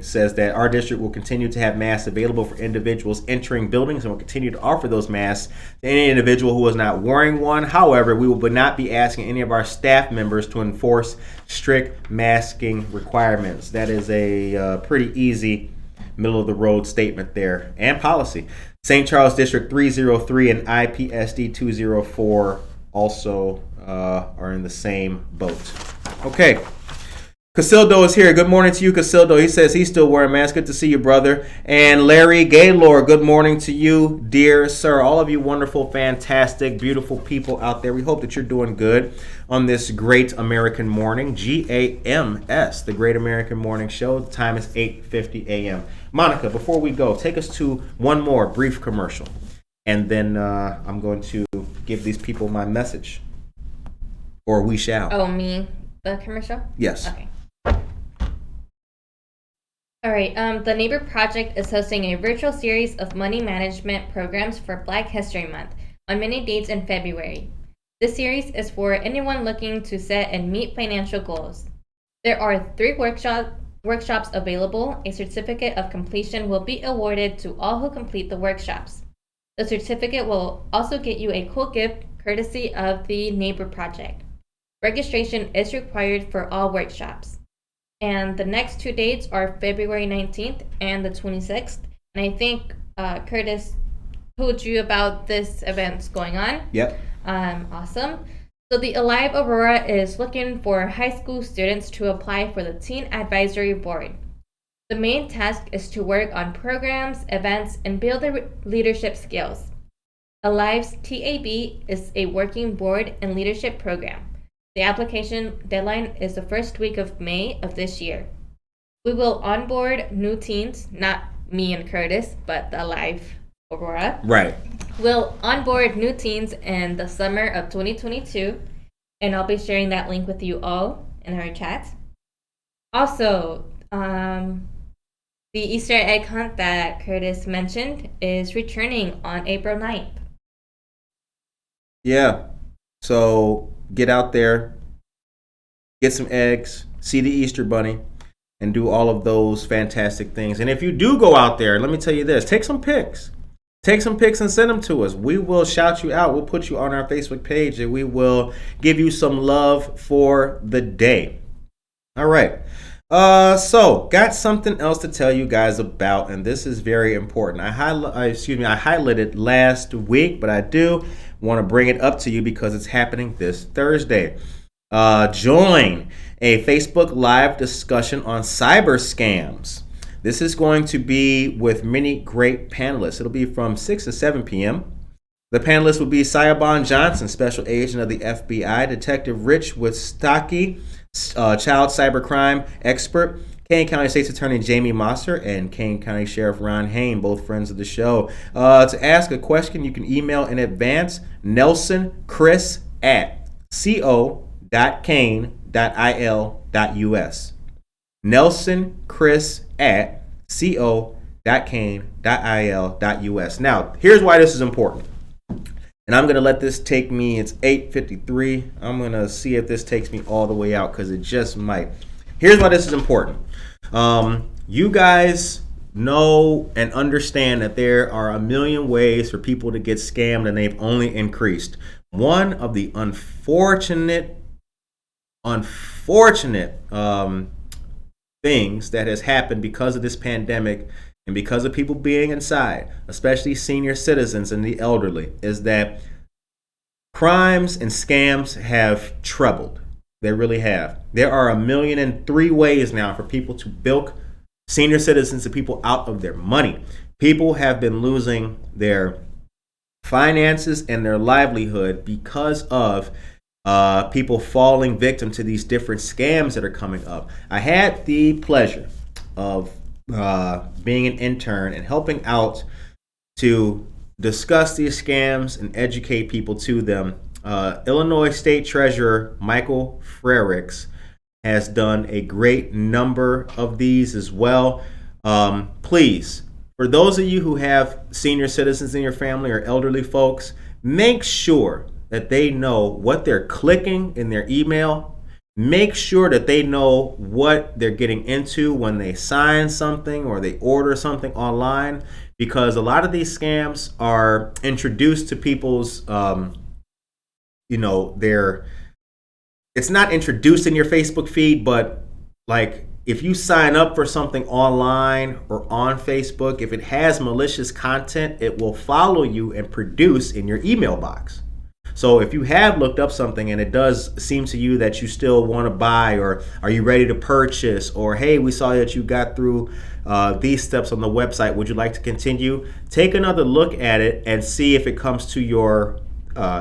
says that our district will continue to have masks available for individuals entering buildings and will continue to offer those masks to any individual who is not wearing one. However, we will not be asking any of our staff members to enforce strict masking requirements. That is a pretty easy middle of the road statement there and policy. St. Charles District 303 and IPSD 204 also are in the same boat. Okay. Casildo is here. Good morning to you, Casildo. He says he's still wearing a mask. Good to see you, brother. And Larry Gaylor, good morning to you, dear sir. All of you wonderful, fantastic, beautiful people out there. We hope that you're doing good on this great American morning. GAMS, the Great American Morning Show. The time is 8:50 a.m. Monica, before we go, take us to one more brief commercial. And then I'm going to give these people my message. Or we shall. Oh, me? The commercial? Yes. Okay. All right. The Neighbor Project is hosting a virtual series of money management programs for Black History Month on many dates in February. This series is for anyone looking to set and meet financial goals. There are 3 workshops available. A certificate of completion will be awarded to all who complete the workshops. The certificate will also get you a cool gift courtesy of the Neighbor Project. Registration is required for all workshops. And the next 2 dates are February 19th and the 26th. And I think Curtis told you about this event going on. Yep. Awesome. So the Alive Aurora is looking for high school students to apply for the Teen Advisory Board. The main task is to work on programs, events, and build their leadership skills. Alive's TAB is a working board and leadership program. The application deadline is the first week of May of this year. We will onboard new teens, not me and Curtis, but the Alive Aurora. Right. We'll onboard new teens in the summer of 2022, and I'll be sharing that link with you all in our chat. Also, the Easter egg hunt that Curtis mentioned is returning on April 9th. Yeah. So get out there, get some eggs, see the Easter Bunny, and do all of those fantastic things. And if you do go out there, let me tell you this, take some pics. Take some pics and send them to us. We will shout you out. We'll put you on our Facebook page, and we will give you some love for the day. All right. So got something else to tell you guys about, and this is very important. I highlighted last week, but I do want to bring it up to you because it's happening this Thursday. Join a Facebook Live discussion on cyber scams. This is going to be with many great panelists. It'll be from 6 to 7 p.m. The panelists will be Sayabon Johnson, Special Agent of the FBI, Detective Rich Wistocki, Child Cybercrime Expert, Kane County State's Attorney Jamie Mosser, and Kane County Sheriff Ron Hain, both friends of the show. To ask a question, you can email in advance nelsonchris@co.kane.il.us. nelsonchris@co.kane.il.us. Now, here's why this is important. And I'm going to let this take me, it's 8:53. I'm going to see if this takes me all the way out because it just might. Here's why this is important. You guys know and understand that there are a million ways for people to get scammed, and they've only increased. One of the unfortunate things that has happened because of this pandemic and because of people being inside, especially senior citizens and the elderly, is that crimes and scams have trebled. They really have. There are 1,000,003 ways now for people to bilk senior citizens and people out of their money. People have been losing their finances and their livelihood because of people falling victim to these different scams that are coming up. I had the pleasure of being an intern and helping out to discuss these scams and educate people to them. Illinois State Treasurer Michael Frericks has done a great number of these as well. Please, for those of you who have senior citizens in your family or elderly folks, make sure that they know what they're clicking in their email. Make sure that they know what they're getting into when they sign something or they order something online, because a lot of these scams are introduced to people's, it's not introduced in your Facebook feed, but like if you sign up for something online or on Facebook, if it has malicious content, it will follow you and produce in your email box. So if you have looked up something and it does seem to you that you still want to buy, or are you ready to purchase, or hey, we saw that you got through these steps on the website, would you like to continue? Take another look at it and see if it comes to your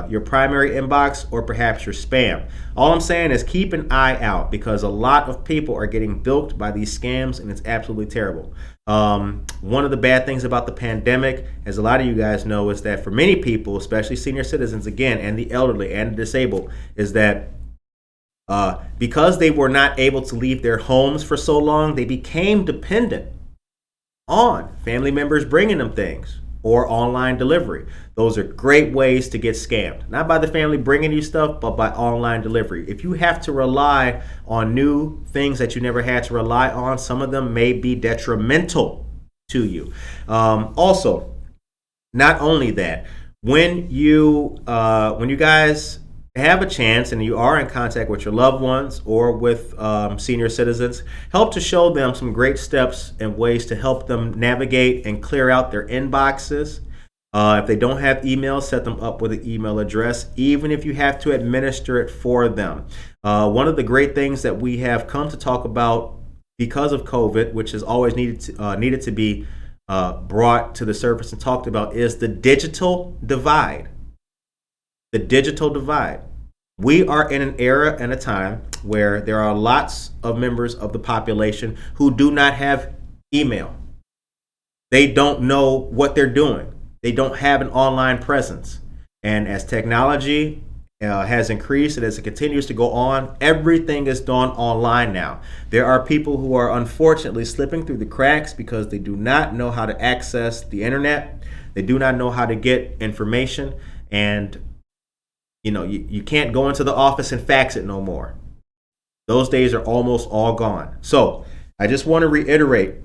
your primary inbox or perhaps your spam. All I'm saying is keep an eye out because a lot of people are getting bilked by these scams and it's absolutely terrible. One of the bad things about the pandemic, as a lot of you guys know, is that for many people, especially senior citizens again, and the elderly and the disabled, is that because they were not able to leave their homes for so long, they became dependent on family members bringing them things or online delivery. Those are great ways to get scammed. Not by the family bringing you stuff, but by online delivery. If you have to rely on new things that you never had to rely on, some of them may be detrimental to you. Also, not only that, when you guys have a chance and you are in contact with your loved ones or with senior citizens, help to show them some great steps and ways to help them navigate and clear out their inboxes. If they don't have email, set them up with an email address, even if you have to administer it for them. One of the great things that we have come to talk about because of COVID, which is always needed to be brought to the surface and talked about, is the digital divide. The digital divide. We are in an era and a time where there are lots of members of the population who do not have email. They don't know what they're doing. They don't have an online presence. And as technology has increased and as it continues to go on, everything is done online now. There are people who are unfortunately slipping through the cracks because they do not know how to access the internet. They do not know how to get information. And you can't go into the office and fax it no more. Those days are almost all gone. So I just want to reiterate,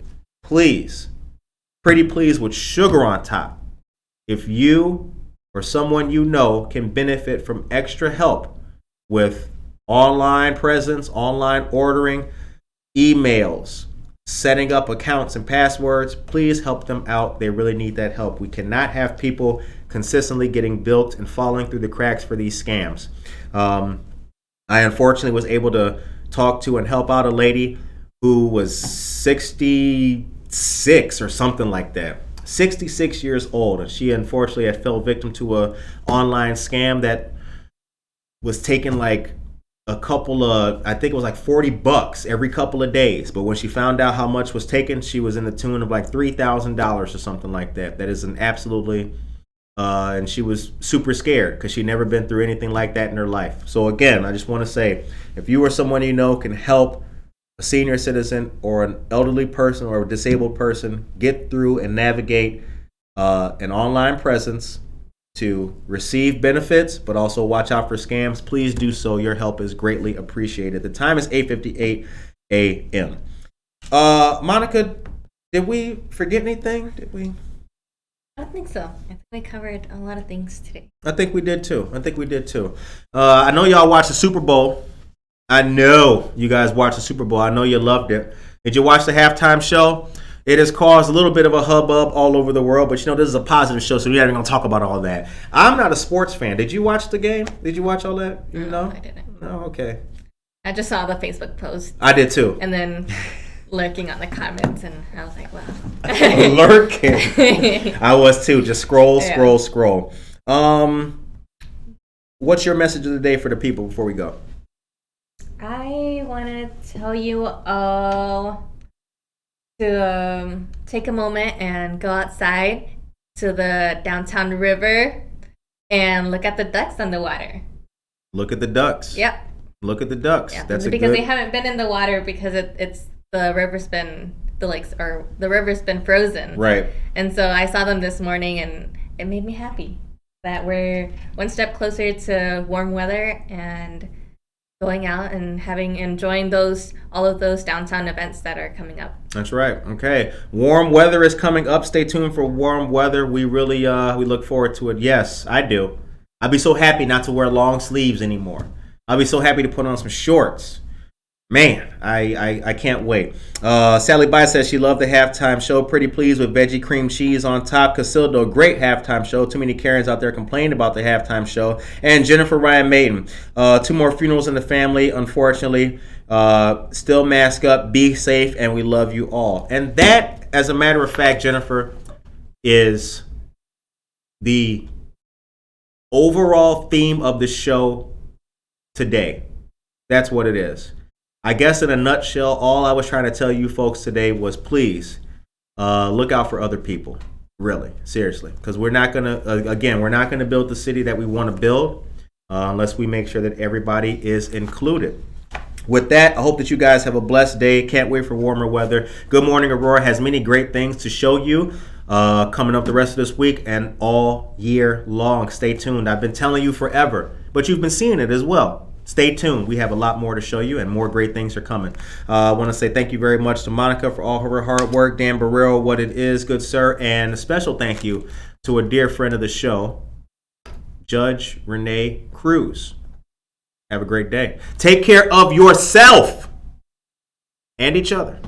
please, pretty please with sugar on top. If you or someone you know can benefit from extra help with online presence, online ordering, emails, setting up accounts and passwords, please help them out. They really need that help. We cannot have people consistently getting bilked and falling through the cracks for these scams. I unfortunately was able to talk to and help out a lady who was 66 or something like that. 66 years old, and she unfortunately had fell victim to a online scam that was taking like a couple of, I think it was like $40 every couple of days. But when she found out how much was taken, she was in the tune of like $3,000 or something like that. That is an absolutely, and she was super scared because she'd never been through anything like that in her life. So again, I just want to say, if you or someone you know can help a senior citizen or an elderly person or a disabled person get through and navigate an online presence to receive benefits, but also watch out for scams, please do so. Your help is greatly appreciated. The time is 8:58 a.m. Monica, did we forget anything? Did we? I don't think so. I think we covered a lot of things today. I think we did too. I know y'all watched the Super Bowl. I know you guys watched the Super Bowl. I know you loved it. Did you watch the halftime show? It has caused a little bit of a hubbub all over the world, but this is a positive show, so we're not even going to talk about all that. I'm not a sports fan. Did you watch the game? Did you watch all that? No, I didn't. No, okay. I just saw the Facebook post. I did too. And then lurking on the comments, and I was like, wow. Lurking? I was too. Just scroll. What's your message of the day for the people before we go? I want to tell you all to take a moment and go outside to the downtown river and look at the ducks on the water. Look at the ducks. Yep. Look at the ducks. Yep. That's because they haven't been in the water because the river's been frozen. Right. And so I saw them this morning and it made me happy that we're one step closer to warm weather and going out and enjoying all of those downtown events that are coming up. That's right. Okay. Warm weather is coming up. Stay tuned for warm weather. We really we look forward to it. Yes, I do. I'd be so happy not to wear long sleeves anymore. I'll be so happy to put on some shorts. Man, I can't wait. Sally By says she loved the halftime show. Pretty pleased with veggie cream cheese on top. Casildo, great halftime show. Too many Karens out there complaining about the halftime show. And Jennifer Ryan Maiden. 2 more funerals in the family, unfortunately. Still mask up, be safe, and we love you all. And that, as a matter of fact, Jennifer, is the overall theme of the show today. That's what it is. I guess in a nutshell, all I was trying to tell you folks today was please look out for other people. Really, seriously. Because we're not going to build the city that we want to build unless we make sure that everybody is included. With that, I hope that you guys have a blessed day. Can't wait for warmer weather. Good Morning Aurora has many great things to show you coming up the rest of this week and all year long. Stay tuned. I've been telling you forever, but you've been seeing it as well. Stay tuned. We have a lot more to show you and more great things are coming. I want to say thank you very much to Monica for all her hard work. Dan Barrero, what it is, good sir. And a special thank you to a dear friend of the show, Judge Renee Cruz. Have a great day. Take care of yourself and each other.